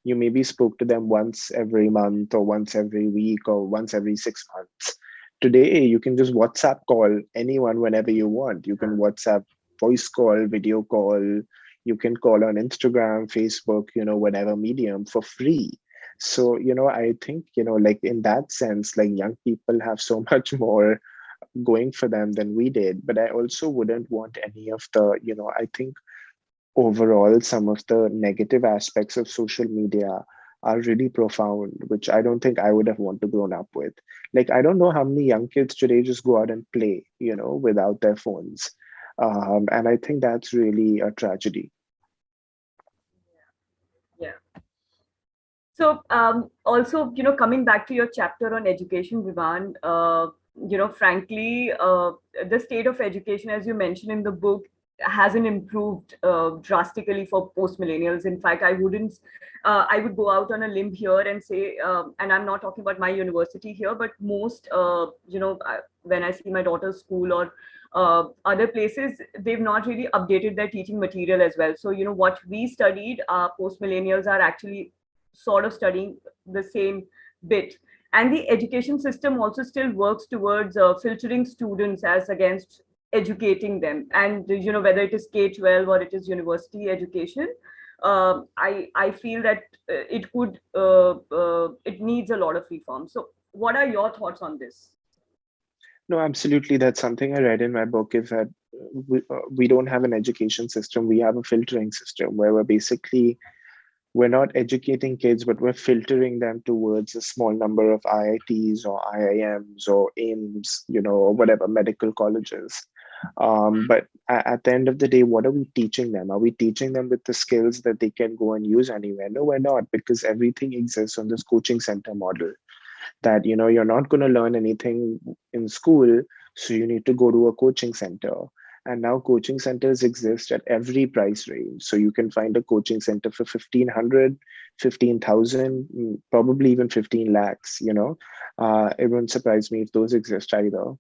you maybe spoke to them once every month or once every week or once every 6 months. Today, you can just WhatsApp call anyone whenever you want. You can WhatsApp voice call, video call. You can call on Instagram, Facebook, whatever medium for free. So, I think, like in that sense, like young people have so much more going for them than we did. But I also wouldn't want any of the, I think overall, some of the negative aspects of social media are really profound, which I don't think I would have wanted to grown up with. Like, I don't know how many young kids today just go out and play, without their phones. And I think that's really a tragedy. Yeah. So also, coming back to your chapter on education, Vivan, frankly, the state of education, as you mentioned in the book, hasn't improved drastically for post-millennials. In fact, I would go out on a limb here and say, and I'm not talking about my university here, but most, when I see my daughter's school or other places, they've not really updated their teaching material as well. So, what we studied, post-millennials are actually sort of studying the same bit. And the education system also still works towards filtering students as against educating them. And whether it is K-12 or it is university education, I feel that it needs a lot of reform. So what are your thoughts on this? No, absolutely. That's something I read in my book, is that we don't have an education system. We have a filtering system where we're not educating kids, but we're filtering them towards a small number of IITs or IIMs or AIMS, or whatever, medical colleges. But at the end of the day, what are we teaching them? Are we teaching them with the skills that they can go and use anywhere? No, we're not, because everything exists on this coaching center model, that you're not going to learn anything in school, so you need to go to a coaching center. And now coaching centers exist at every price range. So you can find a coaching center for 1,500, 15,000, probably even 15 lakhs. It wouldn't surprise me if those exist either.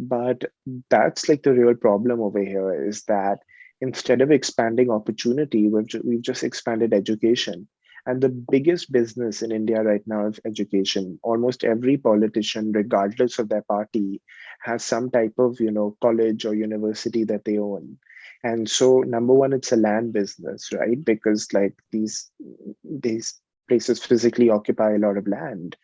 But that's like the real problem over here, is that instead of expanding opportunity, we've just expanded education. And the biggest business in India right now is education. Almost every politician, regardless of their party, has some type of, college or university that they own. And so, number one, it's a land business, right? Because like these places physically occupy a lot of land.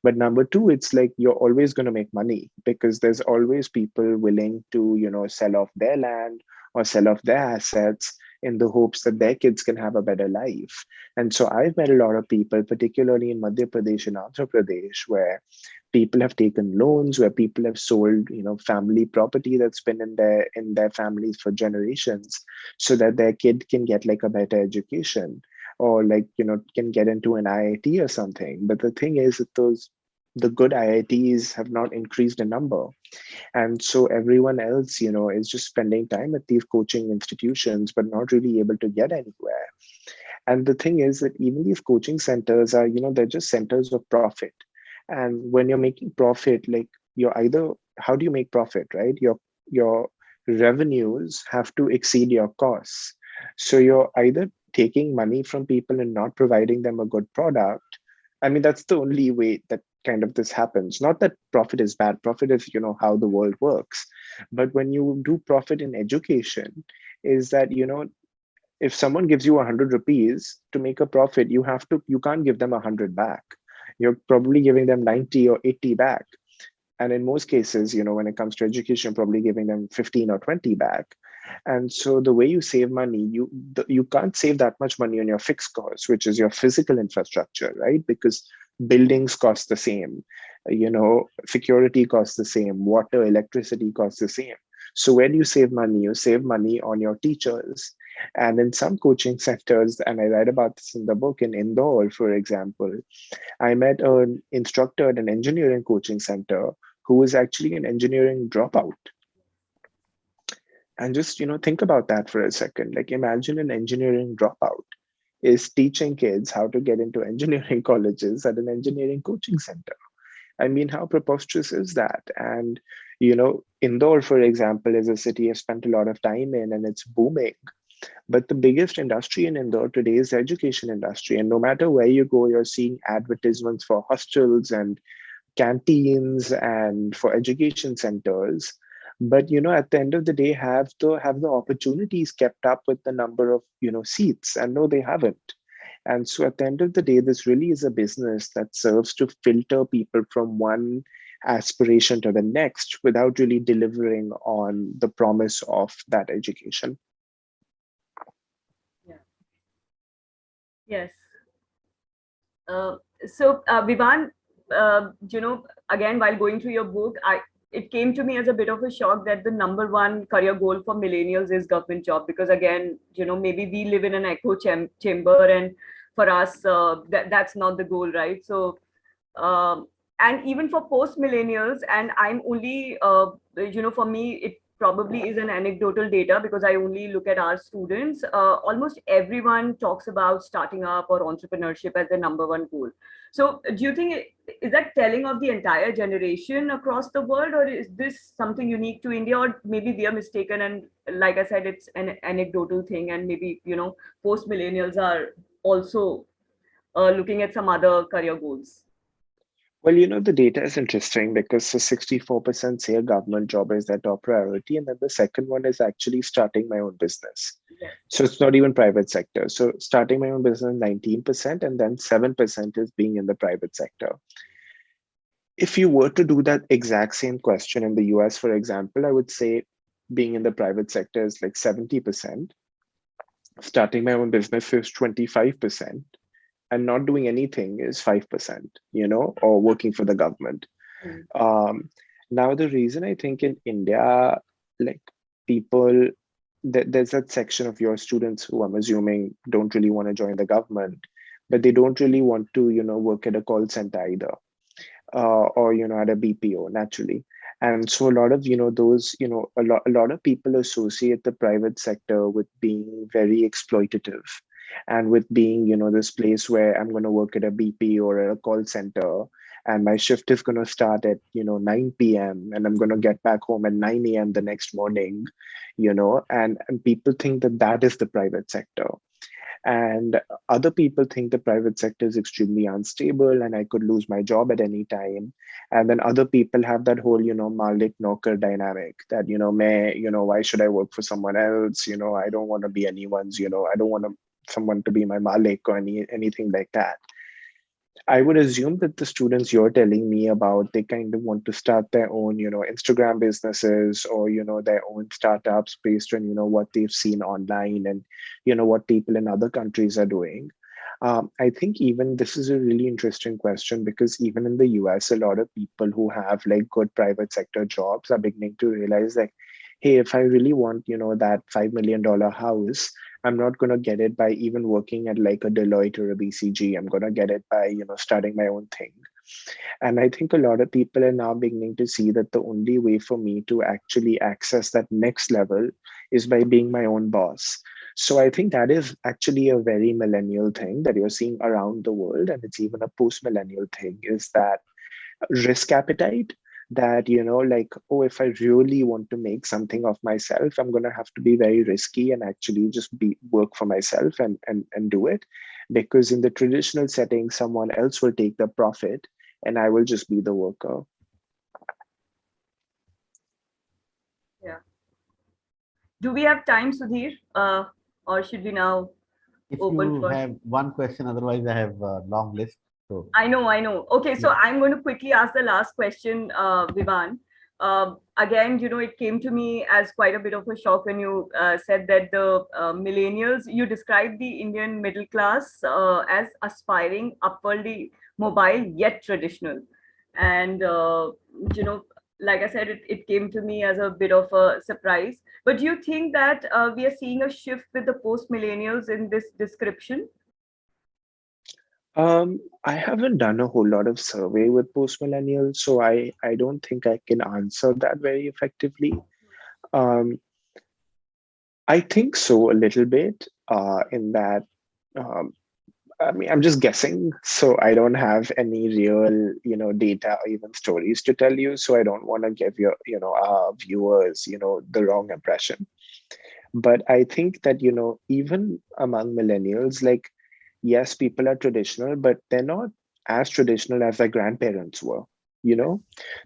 But number two, it's like you're always going to make money, because there's always people willing to, sell off their land or sell off their assets in the hopes that their kids can have a better life. And so I've met a lot of people, particularly in Madhya Pradesh and Andhra Pradesh, where people have taken loans, where people have sold, family property that's been in their families for generations, so that their kid can get like a better education, or like, can get into an IIT or something. But the thing is that the good IITs have not increased in number. And so everyone else, is just spending time at these coaching institutions, but not really able to get anywhere. And the thing is that even these coaching centers are, they're just centers of profit. And when you're making profit, like how do you make profit, right? Your revenues have to exceed your costs. So you're either taking money from people and not providing them a good product. I mean, that's the only way that kind of this happens. Not that profit is bad. Profit is, how the world works. But when you do profit in education, is that, if someone gives you 100 rupees to make a profit, you can't give them 100 back. You're probably giving them 90 or 80 back. And in most cases, when it comes to education, probably giving them 15 or 20 back. And so the way you save money, you can't save that much money on your fixed costs, which is your physical infrastructure, right? Because buildings cost the same, security costs the same, water, electricity costs the same. So where do you save money? You save money on your teachers. And in some coaching centers, and I write about this in the book, in Indore, for example, I met an instructor at an engineering coaching center who was actually an engineering dropout. And just, think about that for a second. Like, imagine an engineering dropout is teaching kids how to get into engineering colleges at an engineering coaching center. I mean, how preposterous is that? And, Indore, for example, is a city I've spent a lot of time in, and it's booming. But the biggest industry in Indore today is the education industry. And no matter where you go, you're seeing advertisements for hostels and canteens and for education centers. But at the end of the day, have the opportunities kept up with the number of seats? And no, they haven't. And so at the end of the day, this really is a business that serves to filter people from one aspiration to the next without really delivering on the promise of that education. Yeah. Yes. So Vivan, again, while going through your book, it came to me as a bit of a shock that the number one career goal for millennials is government job, because again, maybe we live in an echo chamber, and for us, that's not the goal, right? So and even for post millennials, and I'm only for me it probably is an anecdotal data because I only look at our students. Almost everyone talks about starting up or entrepreneurship as their number one goal. So do you think is that telling of the entire generation across the world, or is this something unique to India, or maybe we are mistaken and, like I said, it's an anecdotal thing, and maybe post millennials are also looking at some other career goals? Well, the data is interesting because 64% say a government job is their top priority. And then the second one is actually starting my own business. Yes. So it's not even private sector. So starting my own business, 19%, and then 7% is being in the private sector. If you were to do that exact same question in the US, for example, I would say being in the private sector is like 70%. Starting my own business is 25%. And not doing anything is 5%, or working for the government. Now, the reason I think in India, like people, there's that section of your students who I'm assuming don't really want to join the government, but they don't really want to, work at a call center either, or, at a BPO naturally. And so a lot of, those, a lot of people associate the private sector with being very exploitative and with being, this place where I'm going to work at a BP or at a call center, and my shift is going to start at 9 p.m. and I'm going to get back home at 9 a.m. the next morning, and people think that that is the private sector. And other people think the private sector is extremely unstable and I could lose my job at any time. And then other people have that whole, Malik Noker dynamic that, why should I work for someone else? I don't want to be anyone's, I don't want someone to be my Malik or anything like that. I would assume that the students you're telling me about, they kind of want to start their own, Instagram businesses or, their own startups based on, what they've seen online and, what people in other countries are doing. I think even this is a really interesting question because even in the US, a lot of people who have like good private sector jobs are beginning to realize like, hey, if I really want, that $5 million house, I'm not going to get it by even working at like a Deloitte or a BCG. I'm going to get it by, starting my own thing. And I think a lot of people are now beginning to see that the only way for me to actually access that next level is by being my own boss. So I think that is actually a very millennial thing that you're seeing around the world. And it's even a post-millennial thing, is that risk appetite that, like, oh, if I really want to make something of myself, I'm going to have to be very risky and actually just work for myself and do it. Because in the traditional setting, someone else will take the profit and I will just be the worker. Yeah. Do we have time, Sudhir? Or should we now open you for... have one question, otherwise I have a long list. So I know. Okay, so I'm going to quickly ask the last question, Vivan. Again, it came to me as quite a bit of a shock when you said that the millennials, you described the Indian middle class as aspiring, upwardly mobile, yet traditional. And, like I said, it came to me as a bit of a surprise. But do you think that we are seeing a shift with the post-millennials in this description? I haven't done a whole lot of survey with post-millennials, so I don't think I can answer that very effectively. I think so, a little bit, in that, I mean, I'm just guessing, so I don't have any real, data or even stories to tell you. So I don't want to give your, our viewers, the wrong impression. But I think that, even among millennials, like, yes, people are traditional, but they're not as traditional as their grandparents were,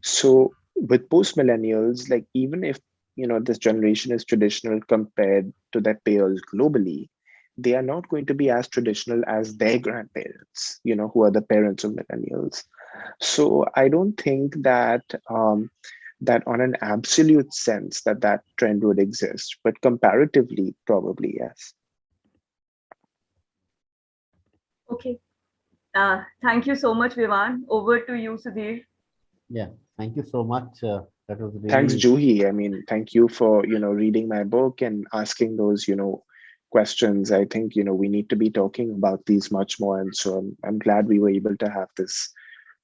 So with post millennials, like, even if, this generation is traditional compared to their peers globally, they are not going to be as traditional as their grandparents, who are the parents of millennials. So I don't think that that on an absolute sense that trend would exist, but comparatively, probably yes. Okay. Thank you so much, Vivan. Over to you, Sudhir. yeah, thank you so much. That was Thanks, really... Juhi. I mean, thank you for, reading my book and asking those, questions. I think, we need to be talking about these much more. And so I'm glad we were able to have this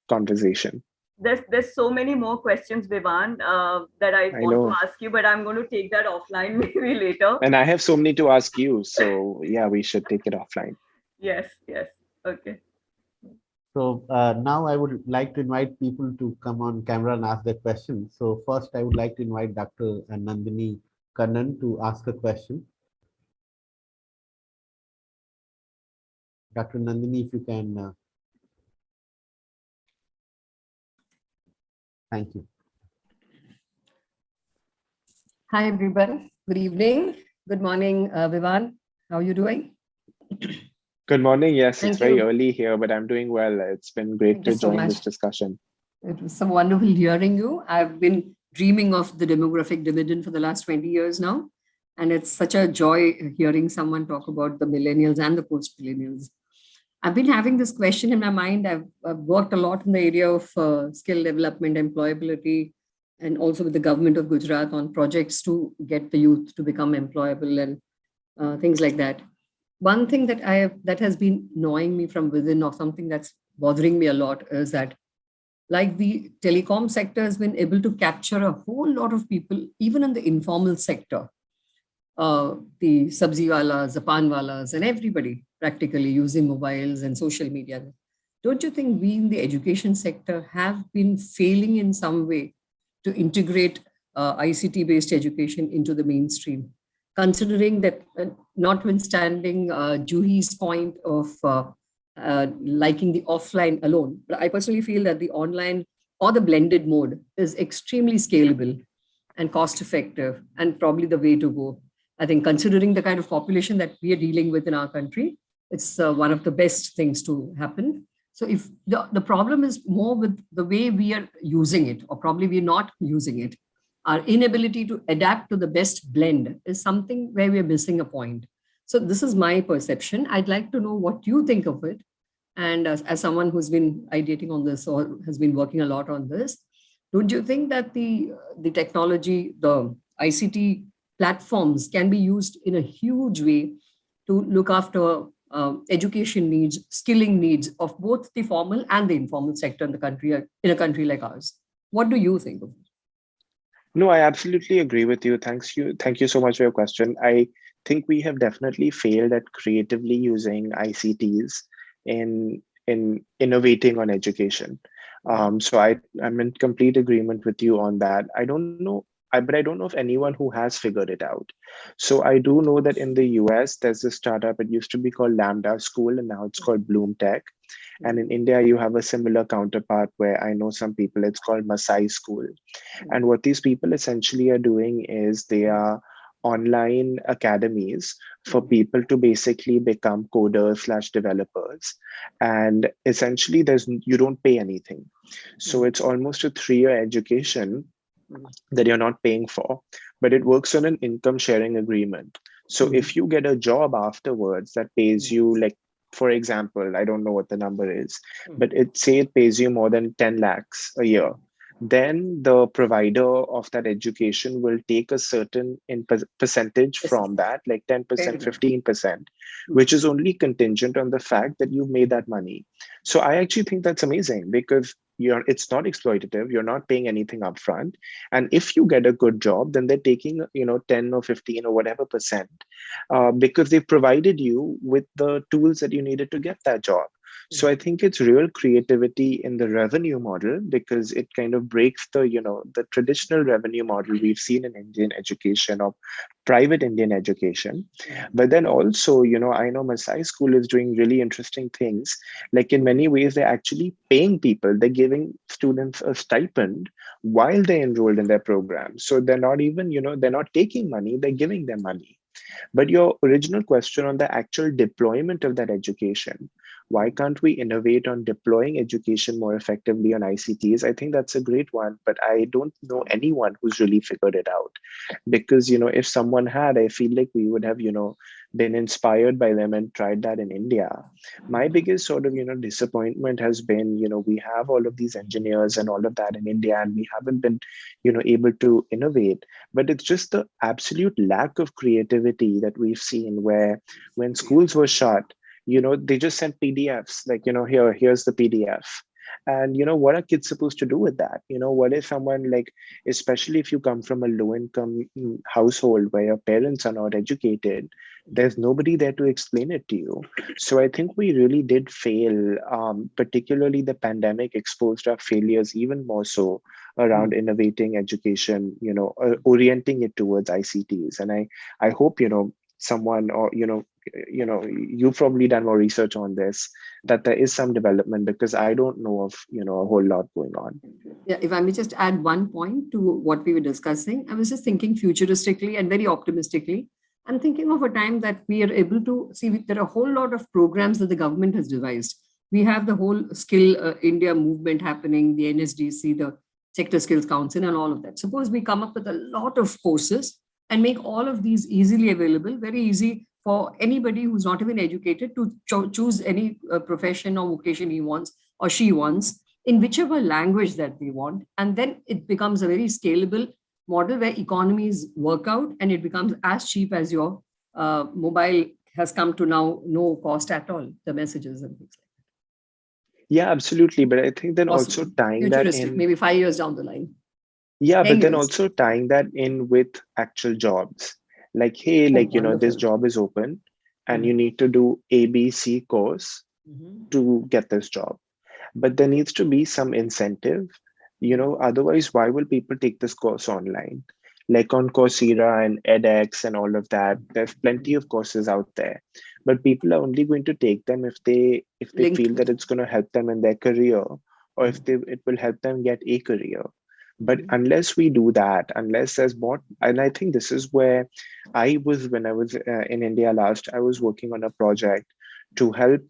conversation. There's so many more questions, Vivan, that I I want to know. ask you, but I'm going to take that offline maybe later. And I have so many to ask you. So yeah, we should take it offline. Yes, yes. Okay. So now I would like to invite people to come on camera and ask their questions. So first, I would like to invite Dr. Nandini Kannan to ask a question. Dr. Nandini, if you can, thank you. Hi, everybody. Good evening. Good morning, Vivan. How are you doing? Good morning. Yes, Thank it's very you. early here, but I'm doing well. It's been great Thank to you so join much. this discussion. It was so wonderful hearing you. I've been dreaming of the demographic dividend for the last 20 years now. And it's such a joy hearing someone talk about the millennials and the post-millennials. I've been having this question in my mind. I've worked a lot in the area of skill development, employability, and also with the government of Gujarat on projects to get the youth to become employable and things like that. One thing that has been gnawing me from within, or something that's bothering me a lot, is that like the telecom sector has been able to capture a whole lot of people, even in the informal sector, the sabzi walas, the pan walas, and everybody practically using mobiles and social media. Don't you think we in the education sector have been failing in some way to integrate ICT-based education into the mainstream? Considering that, notwithstanding Juhi's point of liking the offline alone, but I personally feel that the online or the blended mode is extremely scalable and cost effective and probably the way to go. I think considering the kind of population that we are dealing with in our country, it's one of the best things to happen. So if the problem is more with the way we are using it, or probably we're not using it, our inability to adapt to the best blend is something where we're missing a point. So this is my perception. I'd like to know what you think of it. And as someone who's been ideating on this or has been working a lot on this, don't you think that the technology, the ICT platforms can be used in a huge way to look after education needs, skilling needs of both the formal and the informal sector in the country, in a country like ours? What do you think of it? No, I absolutely agree with you. Thank you so much for your question. I think we have definitely failed at creatively using ICTs in innovating on education. So I'm in complete agreement with you on that. I don't know, but I don't know of anyone who has figured it out. So I do know that in the US, there's a startup. It used to be called Lambda School, and now it's called Bloom Tech. And in India, you have a similar counterpart where I know some people, it's called Masai School. And what these people essentially are doing is they are online academies for people to basically become coders slash developers. And essentially you don't pay anything. So it's almost a 3-year education that you're not paying for, but it works on an income sharing agreement. So if you get a job afterwards that pays you, like, for example, I don't know what the number is, but it pays you more than 10 lakhs a year, then the provider of that education will take a certain percentage from that, like 10%, 15%, which is only contingent on the fact that you've made that money. So I actually think that's amazing because it's not exploitative. You're not paying anything upfront. And if you get a good job, then they're taking, 10 or 15 or whatever percent, because they've provided you with the tools that you needed to get that job. So I think it's real creativity in the revenue model because it kind of breaks the traditional revenue model we've seen in Indian education or private Indian education. But then also, I know Masai School is doing really interesting things. Like in many ways, they're actually paying people. They're giving students a stipend while they're enrolled in their program. So they're not even, they're not taking money, they're giving them money. But your original question on the actual deployment of that education, why can't we innovate on deploying education more effectively on ICTs? I think that's a great one, but I don't know anyone who's really figured it out. Because, if someone had, I feel like we would have, been inspired by them and tried that in India. My biggest sort of, disappointment has been, we have all of these engineers and all of that in India, and we haven't been, able to innovate. But it's just the absolute lack of creativity that we've seen where when schools were shut, they just sent PDFs like, here's the PDF. And what are kids supposed to do with that? What if someone, like, especially if you come from a low income household where your parents are not educated, there's nobody there to explain it to you. So I think we really did fail. Particularly the pandemic exposed our failures even more so around innovating education, orienting it towards ICTs. And I hope, someone, or you've probably done more research on this, that there is some development, because I don't know of a whole lot going on. Yeah, if I may just add one point to what we were discussing, I was just thinking futuristically and very optimistically. I'm thinking of a time that we are able to see there are a whole lot of programs that the government has devised. We have the whole Skill India movement happening, the NSDC, the Sector Skills Council, and all of that. Suppose we come up with a lot of courses and make all of these easily available, very easy for anybody who's not even educated to choose any profession or vocation he wants or she wants in whichever language that they want. And then it becomes a very scalable model where economies work out, and it becomes as cheap as your mobile has come to now, no cost at all, the messages and things like that. Yeah, absolutely. But I think then Possible. also tying that in, maybe 5 years down the line. Yeah, but then years. also tying that in with actual jobs. Like, hey, like, this job is open and you need to do ABC course to get this job. But there needs to be some incentive, otherwise, why will people take this course online? Like on Coursera and edX and all of that, there's plenty of courses out there. But people are only going to take them if they feel that it's going to help them in their career, or if it will help them get a career. But unless we do that, unless there's more, and I think this is where when I was in India last, I was working on a project to help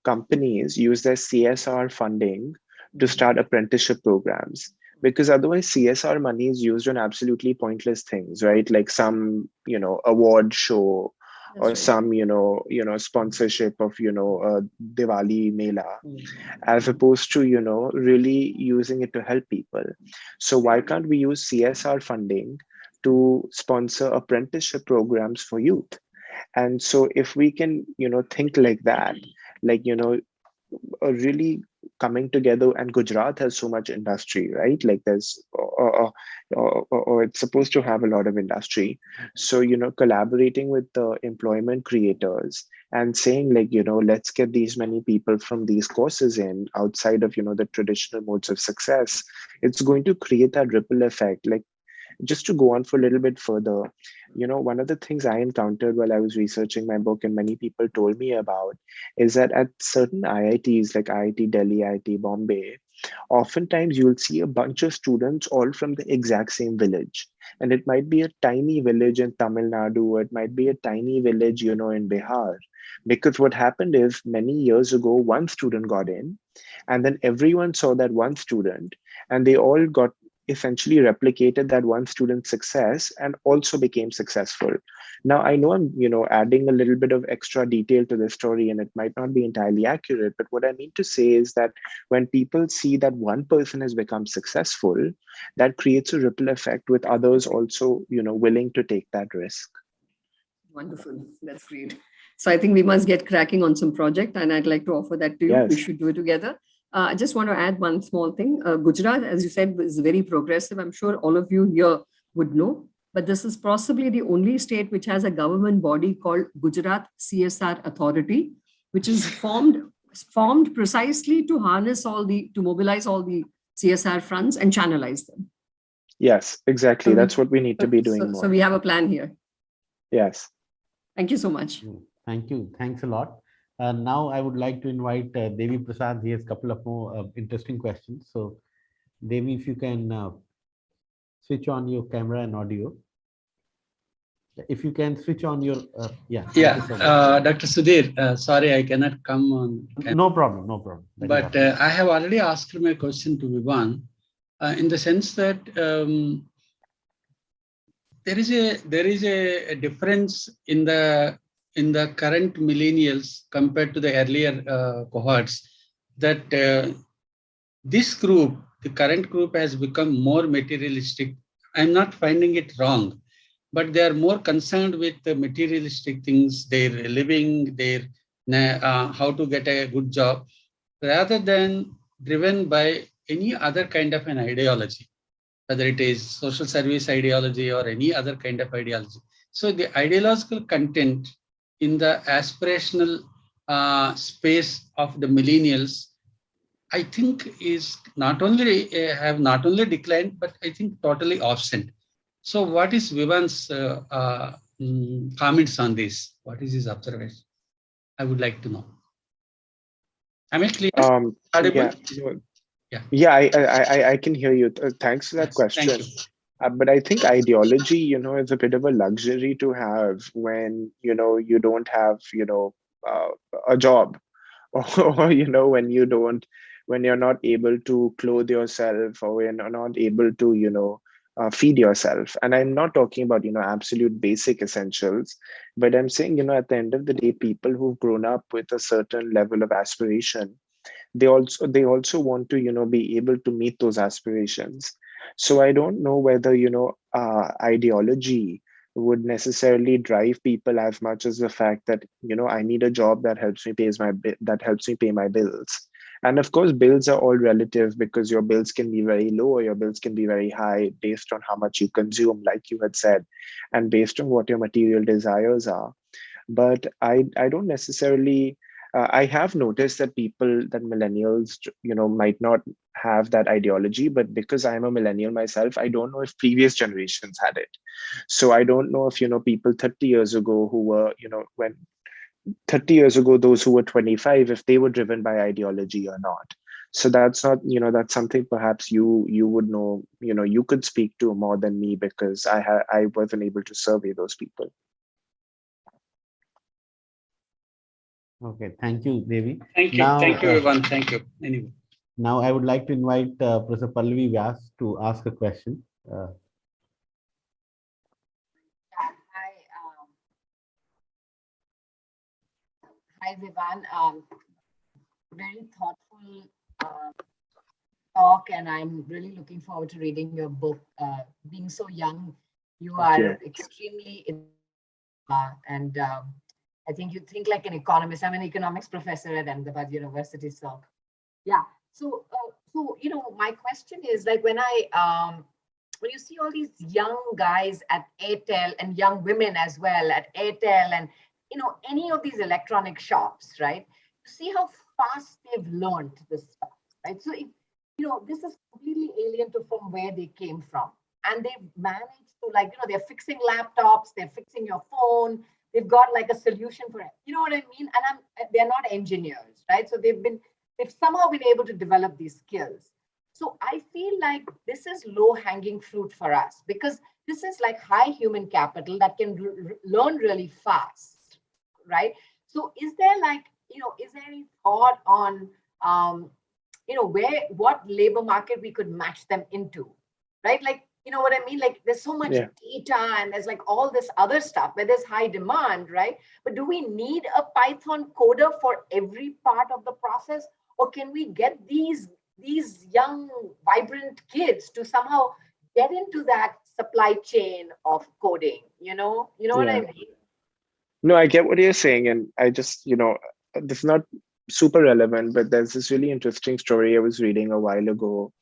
companies use their CSR funding to start apprenticeship programs. Because otherwise CSR money is used on absolutely pointless things, right? Like some, award show, or some, sponsorship of, Diwali Mela, as opposed to, really using it to help people. So why can't we use CSR funding to sponsor apprenticeship programs for youth? And so if we can, think like that, like, really coming together, and Gujarat has so much industry, right? Like there's, or it's supposed to have a lot of industry. So, collaborating with the employment creators and saying like, let's get these many people from these courses in outside of, the traditional modes of success, it's going to create that ripple effect. Like, just to go on for a little bit further, one of the things I encountered while I was researching my book, and many people told me about, is that at certain IITs like IIT Delhi, IIT Bombay, oftentimes you'll see a bunch of students all from the exact same village. And it might be a tiny village in Tamil Nadu, or it might be a tiny village, in Bihar. Because what happened is many years ago, one student got in, and then everyone saw that one student, and they all got essentially replicated that one student's success and also became successful. Now, I know I'm, adding a little bit of extra detail to the story, and it might not be entirely accurate, but what I mean to say is that when people see that one person has become successful, that creates a ripple effect with others also, willing to take that risk. Wonderful. That's great. So I think we must get cracking on some project, and I'd like to offer that to you. Yes. We should do it together. I just want to add one small thing. Gujarat, as you said, is very progressive. I'm sure all of you here would know, but this is possibly the only state which has a government body called Gujarat CSR Authority, which is formed precisely to mobilize all the CSR funds and channelize them. Yes, exactly. That's what we need to be doing more. So we have a plan here. Yes. Thank you so much. Thank you. Thanks a lot. Now I would like to invite Devi Prasad. He has a couple of more interesting questions. So Devi, if you can switch on your camera and audio. If you can switch on your, Yeah, Dr. Sudhir, sorry, I cannot come on. No problem, no problem. But I have already asked my question to Vivan in the sense that there is a difference in the current millennials compared to the earlier cohorts, that this group, the current group, has become more materialistic. I'm not finding it wrong, but they are more concerned with the materialistic things, their living, their how to get a good job, rather than driven by any other kind of an ideology, whether it is social service ideology or any other kind of ideology. So the ideological content in the aspirational space of the millennials, I think is not only have not only declined, but I think totally absent. So what is Vivan's comments on this? What is his observation? I would like to know. Am I clear? Audible? Yeah, I can hear you. Thanks for that Yes, question. thank you. But I think ideology, is a bit of a luxury to have when, you don't have, a job, or, when you're not able to clothe yourself, or when you're not able to, feed yourself. And I'm not talking about, absolute basic essentials, but I'm saying, at the end of the day, people who've grown up with a certain level of aspiration, they also want to be able to meet those aspirations. So I don't know whether ideology would necessarily drive people as much as the fact that I need a job that helps me pay my bills. And of course, bills are all relative, because your bills can be very low or your bills can be very high based on how much you consume, like you had said, and based on what your material desires are. But I don't necessarily, I have noticed that millennials, might not have that ideology, but because I'm a millennial myself, I don't know if previous generations had it. So I don't know if, people 30 years ago who were, when 30 years ago, those who were 25, if they were driven by ideology or not. So that's not, that's something perhaps you would know, you could speak to more than me, because I wasn't able to survey those people. Okay, thank you, Devi. Thank you. Now, Thank you, everyone. Thank you. Anyway. Now I would like to invite Professor Pallavi Vyas to ask a question. Hi, Vivan. Very thoughtful talk, and I'm really looking forward to reading your book. Being so young, you are extremely, and I think you think like an economist. I'm an economics professor at Ahmedabad University, so yeah. So, my question is, like, when you see all these young guys at Airtel and young women as well at Airtel, and any of these electronic shops, right? You see how fast they've learned this stuff, right? So if this is completely alien from where they came from, and they've managed to, like, they're fixing laptops, they're fixing your phone, they've got like a solution for it. You know what I mean? And they're not engineers, right? So they've somehow been able to develop these skills. So I feel like this is low-hanging fruit for us, because this is like high human capital that can learn really fast, right? So is there any thought on, what labor market we could match them into, right? Like, you know what I mean? Like, there's so much data, and there's like all this other stuff where there's high demand, right? But do we need a Python coder for every part of the process? Or can we get these young, vibrant kids to somehow get into that supply chain of coding? You know what I mean? No, I get what you're saying. And I just, this is not super relevant, but there's this really interesting story I was reading a while ago,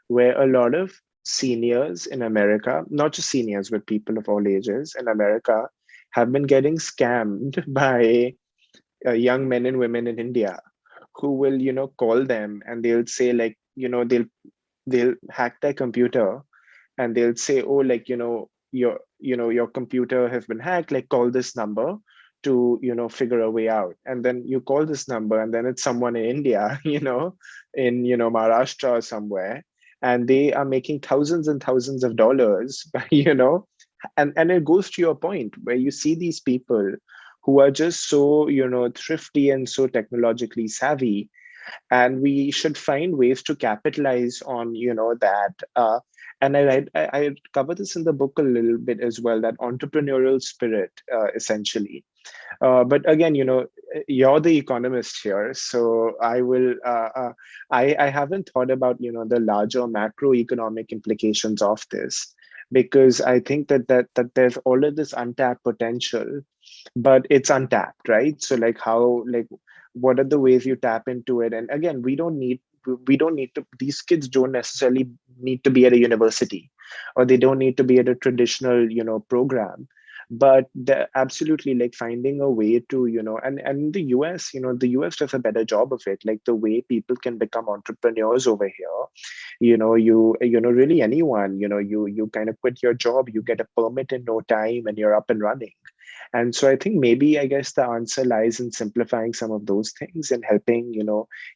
where a lot of seniors in America, not just seniors, but people of all ages in America, have been getting scammed by young men and women in India, who will, call them, and they'll say, like, they'll hack their computer, and they'll say, oh, like, your computer has been hacked, like, call this number to figure a way out. And then you call this number, and then it's someone in India, in Maharashtra or somewhere, and they are making thousands and thousands of dollars and it goes to your point, where you see these people who are just so thrifty and so technologically savvy, and we should find ways to capitalize on that. And I cover this in the book a little bit as well, that entrepreneurial spirit, essentially. But again, you're the economist here, so I will. I haven't thought about the larger macroeconomic implications of this, because I think that there's all of this untapped potential, but it's untapped, right? So, like, what are the ways you tap into it? And again, we don't need we don't need to, these kids don't necessarily need to be at a university, or they don't need to be at a traditional, program. But absolutely, like finding a way to, and the US, the US does a better job of it. Like the way people can become entrepreneurs over here, really anyone, you kind of quit your job, you get a permit in no time, and you're up and running. And so I think maybe, I guess the answer lies in simplifying some of those things and helping,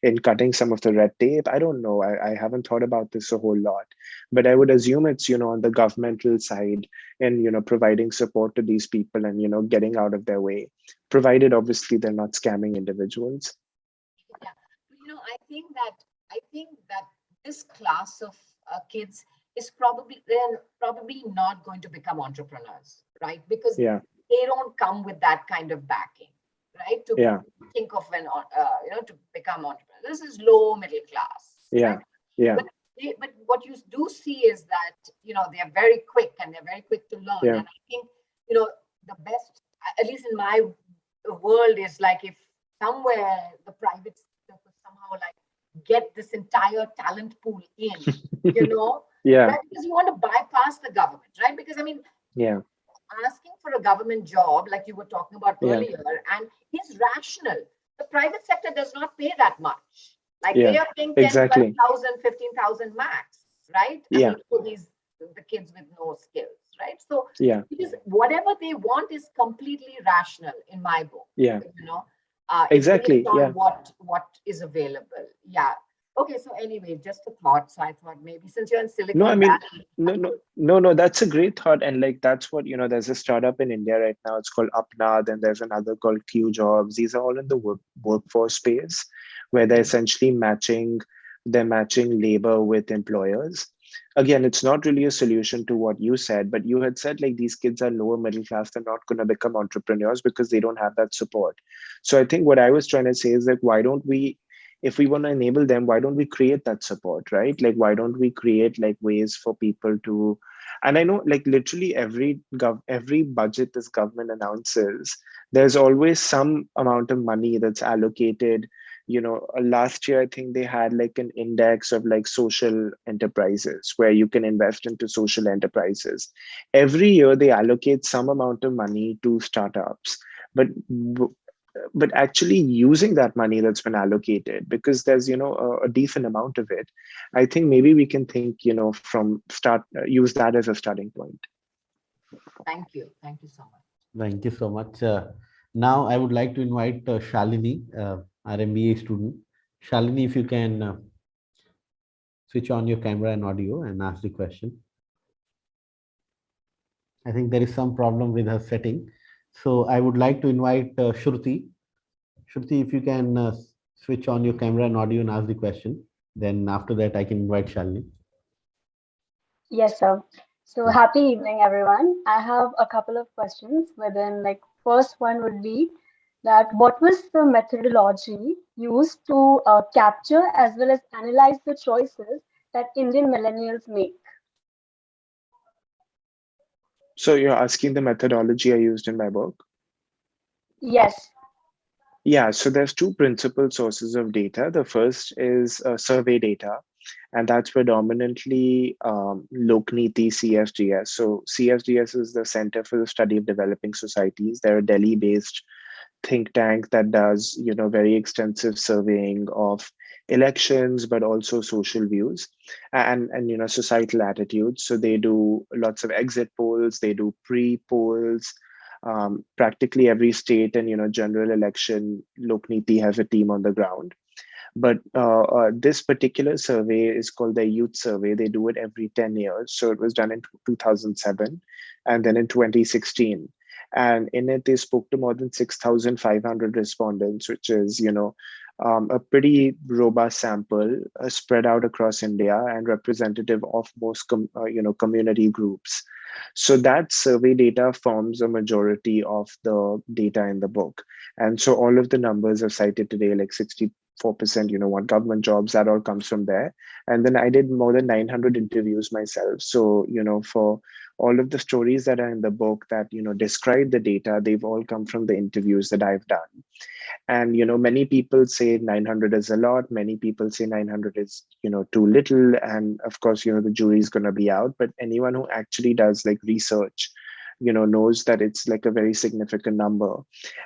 in cutting some of the red tape. I don't know. I haven't thought about this a whole lot, but I would assume it's, on the governmental side, and, providing support to these people and, getting out of their way, provided obviously they're not scamming individuals. Yeah, I think that this class of kids is they're probably not going to become entrepreneurs, right? Because they don't come with that kind of backing, right? To think of to become entrepreneurs. This is low middle class. Yeah. Right? Yeah. But what you do see is that, they're very quick and they're very quick to learn. Yeah. And I think, the best, at least in my world, is like if somewhere the private sector could somehow like get this entire talent pool in, Yeah. right? Because you want to bypass the government, right? Because I mean, asking for a government job, like you were talking about earlier, and is rational. The private sector does not pay that much. Like they are paying 10, exactly. 12,000, 15,000 max, right? I mean, for the kids with no skills, right? So because whatever they want is completely rational in my book. Exactly. It's based on what is available. Yeah. Okay, so anyway, just a thought. So I thought maybe since you're in Silicon Valley. No, that's a great thought. And like, that's what, there's a startup in India right now. It's called Apna. Then there's another called Q Jobs. These are all in the workforce space, where they're essentially matching labor with employers. Again, it's not really a solution to what you said, but you had said like these kids are lower middle class. They're not going to become entrepreneurs because they don't have that support. So I think what I was trying to say is like, why don't we, if we want to enable them, why don't we create that support, right? Like, why don't we create like ways for people to, and I know like literally every budget this government announces, there's always some amount of money that's allocated. Last year, I think they had like an index of like social enterprises where you can invest into social enterprises. Every year they allocate some amount of money to startups, but actually using that money that's been allocated, because there's a decent amount of it, I think maybe we can think from use that as a starting point. Thank you so much. Thank you so much. Now I would like to invite Shalini, our MBA student. Shalini, if you can switch on your camera and audio and ask the question. I think there is some problem with her setting. So I would like to invite Shruti. Shruti, if you can switch on your camera and audio and ask the question. Then after that, I can invite Shalini. Yes, sir. So happy evening, everyone. I have a couple of questions. Within, like, first one would be that what was the methodology used to capture as well as analyze the choices that Indian millennials make? So you're asking the methodology I used in my book? Yes. Yeah, so there's two principal sources of data. The first is survey data, and that's predominantly Lokniti CSGS. So CSGS is the Center for the Study of Developing Societies. They're a Delhi-based think tank that does, very extensive surveying of elections, but also social views and societal attitudes. So they do lots of exit polls, they do pre-polls. Practically every state and general election, Lokniti has a team on the ground. But this particular survey is called the Youth Survey. They do it every 10 years. So it was done in 2007 and then in 2016. And in it, they spoke to more than 6,500 respondents, which is, a pretty robust sample spread out across India and representative of most, community groups. So that survey data forms a majority of the data in the book. And so all of the numbers are cited today, like 4%, want government jobs. That all comes from there. And then I did more than 900 interviews myself. So, for all of the stories that are in the book that, describe the data, they've all come from the interviews that I've done. And, many people say 900 is a lot. Many people say 900 is, too little. And of course, the jury is going to be out. But anyone who actually does like research, knows that it's like a very significant number.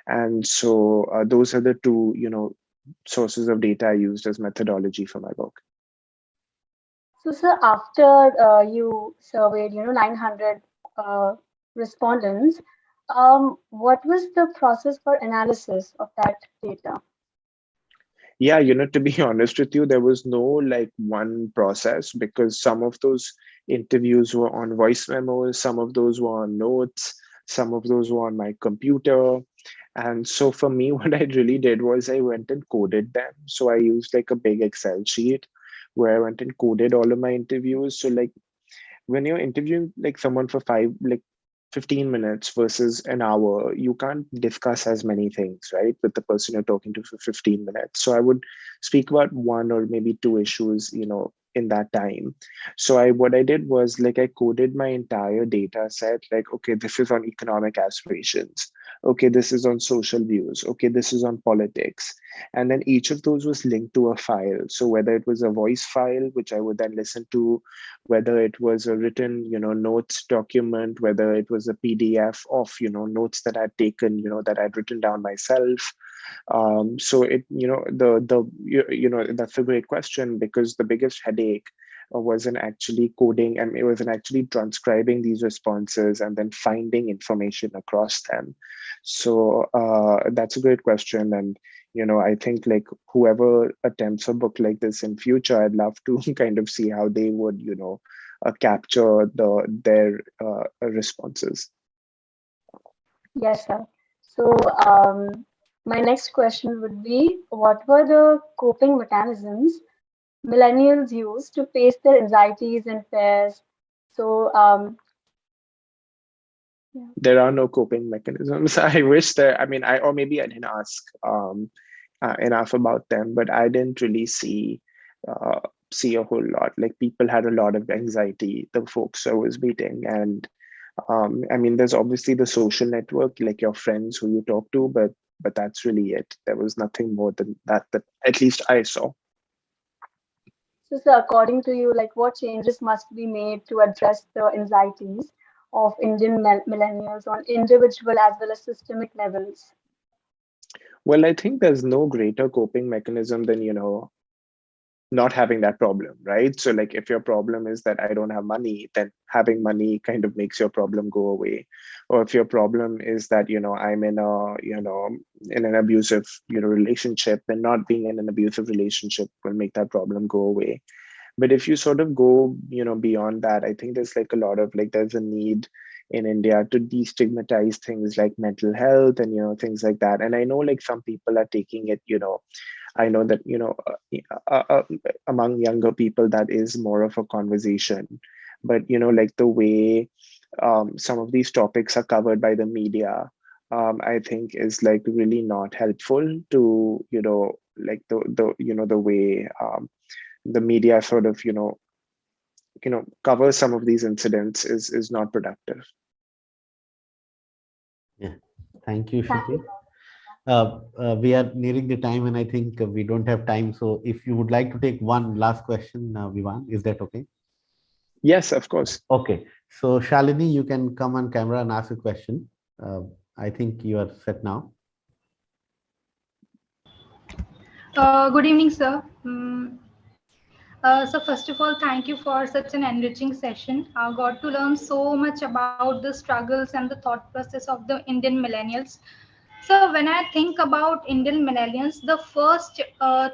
And so those are the two, sources of data I used as methodology for my book. So, sir, after you surveyed, 900 respondents, what was the process for analysis of that data? Yeah, to be honest with you, there was no like one process, because some of those interviews were on voice memos, some of those were on notes, some of those were on my computer. And so for me, what I really did was I went and coded them. So I used like a big Excel sheet where I went and coded all of my interviews. So like when you're interviewing like someone for 15 minutes versus an hour, you can't discuss as many things, right, with the person you're talking to for 15 minutes. So I would speak about one or maybe two issues, in that time. So what I did was like I coded my entire data set, like, okay, this is on economic aspirations. Okay, this is on social views. Okay, this is on politics. And then each of those was linked to a file. So whether it was a voice file, which I would then listen to, whether it was a written, notes document, whether it was a PDF of, notes that I'd taken, that I'd written down myself. So it, that's a great question, because the biggest headache wasn't actually coding, and it wasn't actually transcribing these responses and then finding information across them. So that's a great question. And, I think like whoever attempts a book like this in future, I'd love to kind of see how they would, capture their responses. Yes, sir. So my next question would be, what were the coping mechanisms millennials use to face their anxieties and fears? So yeah. There are no coping mechanisms. I wish there, or maybe I didn't ask enough about them, but I didn't really see a whole lot. Like people had a lot of anxiety, the folks I was meeting. And there's obviously the social network, like your friends who you talk to, but that's really it. There was nothing more than that at least I saw. So, sir, according to you, like what changes must be made to address the anxieties of Indian millennials on individual as well as systemic levels? Well, I think there's no greater coping mechanism than, not having that problem, right? So like if your problem is that I don't have money, then having money kind of makes your problem go away. Or if your problem is that, I'm in an abusive, relationship, then not being in an abusive relationship will make that problem go away. But if you sort of go, beyond that, I think there's like a lot of there's a need in India to destigmatize things like mental health and, things like that. And I know like some people are taking it, I know that, among younger people, that is more of a conversation. But, like the way some of these topics are covered by the media, I think is like really not helpful to, like the way the media sort of, cover some of these incidents is not productive. Yeah, thank you, Shruti. We are nearing the time, and I think we don't have time. So if you would like to take one last question, Vivan, is that okay? Yes, of course. Okay. So Shalini, you can come on camera and ask a question. I think you are set now. Good evening, sir. So first of all, thank you for such an enriching session. I got to learn so much about the struggles and the thought process of the Indian millennials. So when I think about Indian millennials, the first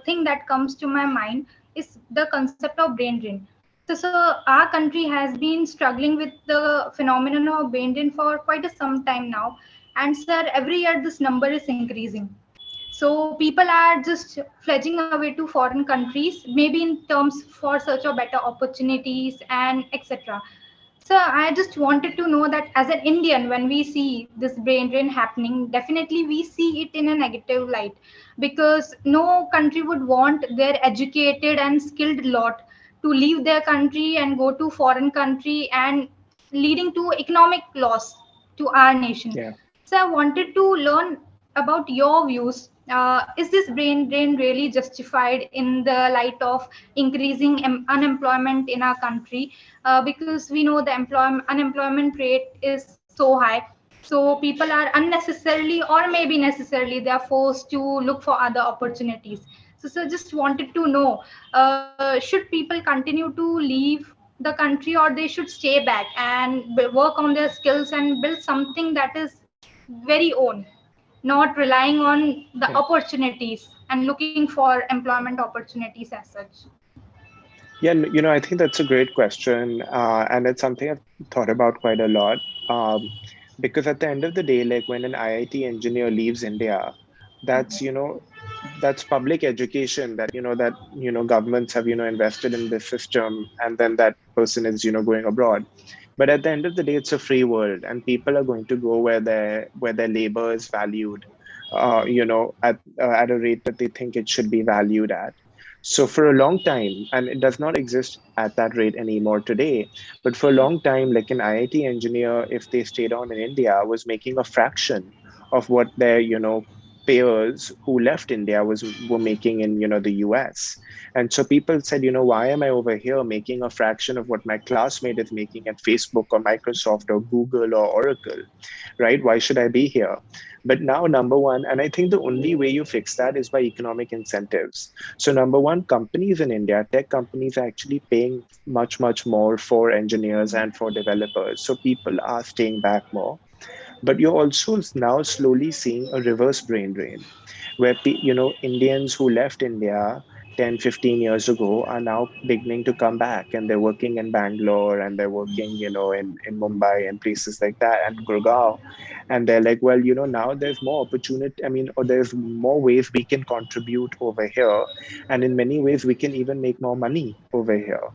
thing that comes to my mind is the concept of brain drain. So our country has been struggling with the phenomenon of brain drain for quite some time now. And sir, every year this number is increasing. So people are just fledging away to foreign countries, maybe in terms for search of better opportunities and etc. So I just wanted to know that as an Indian, when we see this brain drain happening, definitely we see it in a negative light, because no country would want their educated and skilled lot to leave their country and go to foreign country, and leading to economic loss to our nation. Yeah. So I wanted to learn about your views. Is this brain drain really justified in the light of increasing unemployment in our country? Because we know the unemployment rate is so high. So people are unnecessarily, or maybe necessarily, they are forced to look for other opportunities. So just wanted to know, should people continue to leave the country, or they should stay back and work on their skills and build something that is very own, not relying on the Yeah. opportunities and looking for employment opportunities as such? Yeah, I think that's a great question, and it's something I've thought about quite a lot. Because at the end of the day, like when an IIT engineer leaves India, that's that's public education that governments have invested in this system, and then that person is going abroad. But at the end of the day, it's a free world, and people are going to go where their labor is valued, at a rate that they think it should be valued at. So for a long time, and it does not exist at that rate anymore today, but for a long time, like an IIT engineer, if they stayed on in India, was making a fraction of what their, peers who left India were making in, the US. And so people said, why am I over here making a fraction of what my classmate is making at Facebook or Microsoft or Google or Oracle, right? Why should I be here? But now, number one, and I think the only way you fix that is by economic incentives. So number one, companies in India, tech companies are actually paying much, much more for engineers and for developers. So people are staying back more. But you're also now slowly seeing a reverse brain drain, where Indians who left India 10, 15 years ago are now beginning to come back, and they're working in Bangalore, and they're working, in Mumbai and places like that, and Gurgaon. And they're like, well, now there's more opportunity. I mean, or there's more ways we can contribute over here. And in many ways, we can even make more money over here.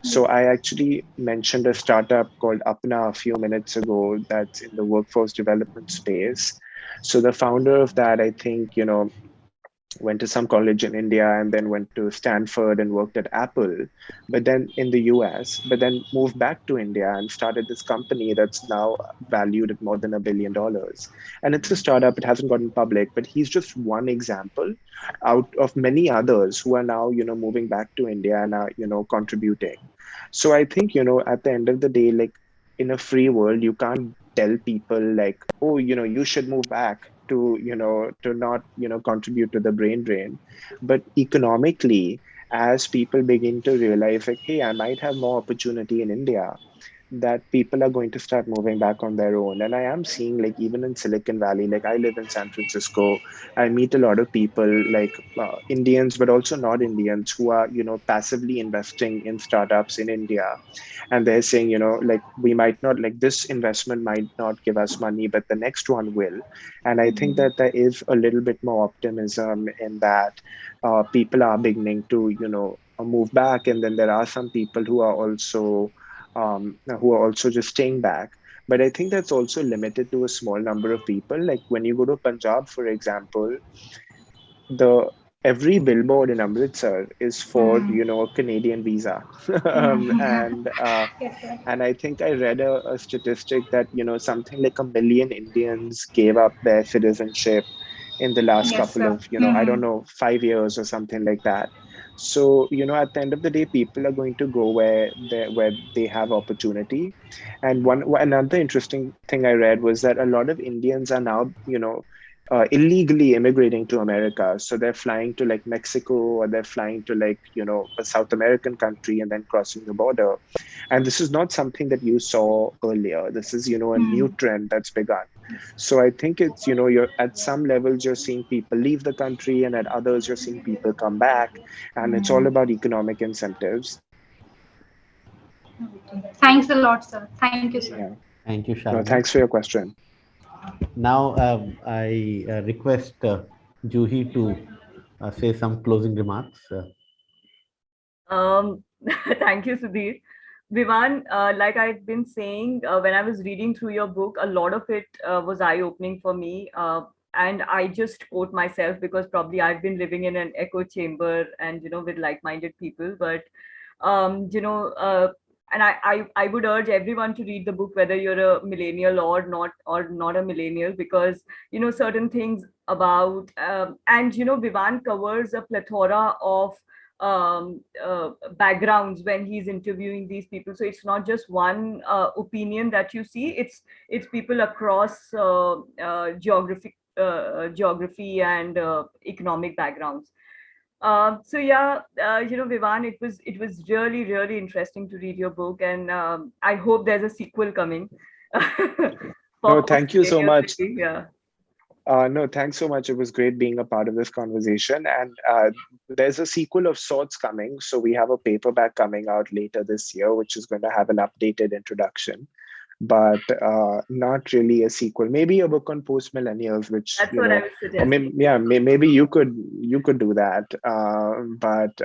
So I actually mentioned a startup called Apna a few minutes ago that's in the workforce development space. So the founder of that, I think, went to some college in India and then went to Stanford and worked at Apple, but then in the US, but then moved back to India and started this company that's now valued at more than $1 billion. And it's a startup, it hasn't gotten public, but he's just one example out of many others who are now, moving back to India and are, contributing. So I think, at the end of the day, like in a free world, you can't tell people like, oh, you should move back to not contribute to the brain drain. But economically, as people begin to realize like, hey, I might have more opportunity in India, that people are going to start moving back on their own. And I am seeing, like, even in Silicon Valley, like I live in San Francisco, I meet a lot of people like Indians, but also not Indians, who are passively investing in startups in India. And they're saying, like, we might not, like, this investment might not give us money, but the next one will. And I think that there is a little bit more optimism in that people are beginning to move back. And then there are some people who are also just staying back. But I think that's also limited to a small number of people. Like when you go to Punjab, for example, the every billboard in Amritsar is for a Canadian visa. And Yes, sir. and I think I read a statistic that something like 1 million Indians gave up their citizenship in the last Yes, couple sir. of I don't know, 5 years or something like that. So at the end of the day, people are going to go where they have opportunity. And another interesting thing I read was that a lot of Indians are now illegally immigrating to America. So they're flying to like Mexico, or they're flying to like, a South American country and then crossing the border. And this is not something that you saw earlier. This is, a new trend that's begun. So I think it's, you're at some levels, you're seeing people leave the country, and at others, you're seeing people come back. And it's all about economic incentives. Thanks a lot, sir. Thank you, sir. Yeah. Thank you, No, Sharma. thanks for your question. Now, I request Juhi to say some closing remarks. Um, Thank you, Sudhir. Vivan, like I've been saying, when I was reading through your book, a lot of it was eye-opening for me. And I just quote myself because probably I've been living in an echo chamber and, with like-minded people. But, and I would urge everyone to read the book, whether you're a millennial or not a millennial, because, certain things about, and, Vivan covers a plethora of backgrounds when he's interviewing these people. So it's not just one opinion that you see. It's people across geography and economic backgrounds. So yeah, Vivan, it was really, really interesting to read your book, and I hope there's a sequel coming. No, thank you so much. Yeah. No, thanks so much. It was great being a part of this conversation. And there's a sequel of sorts coming. So we have a paperback coming out later this year, which is going to have an updated introduction, but not really a sequel. Maybe a book on post-millennials, which that's what I was suggesting. Maybe you could do that. But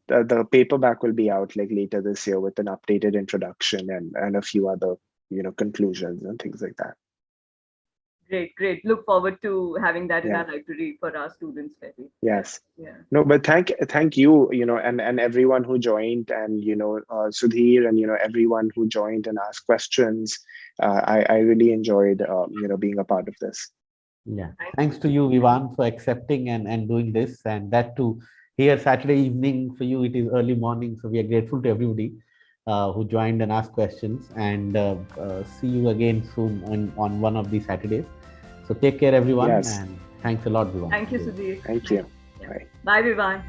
the paperback will be out like later this year with an updated introduction and a few other conclusions and things like that. Great. Look forward to having that in our library for our students, maybe. Yes. Yeah. No, but thank you, and everyone who joined, and Sudhir, and everyone who joined and asked questions. I really enjoyed being a part of this. Yeah. Thanks to you, Vivan, for accepting and doing this, and that too. Here Saturday evening for you, it is early morning, so we are grateful to everybody who joined and asked questions, and see you again soon on one of these Saturdays. So take care, everyone, and thanks a lot, Vivan. Thank you, Sudhir. Thank you. Bye, Vivan.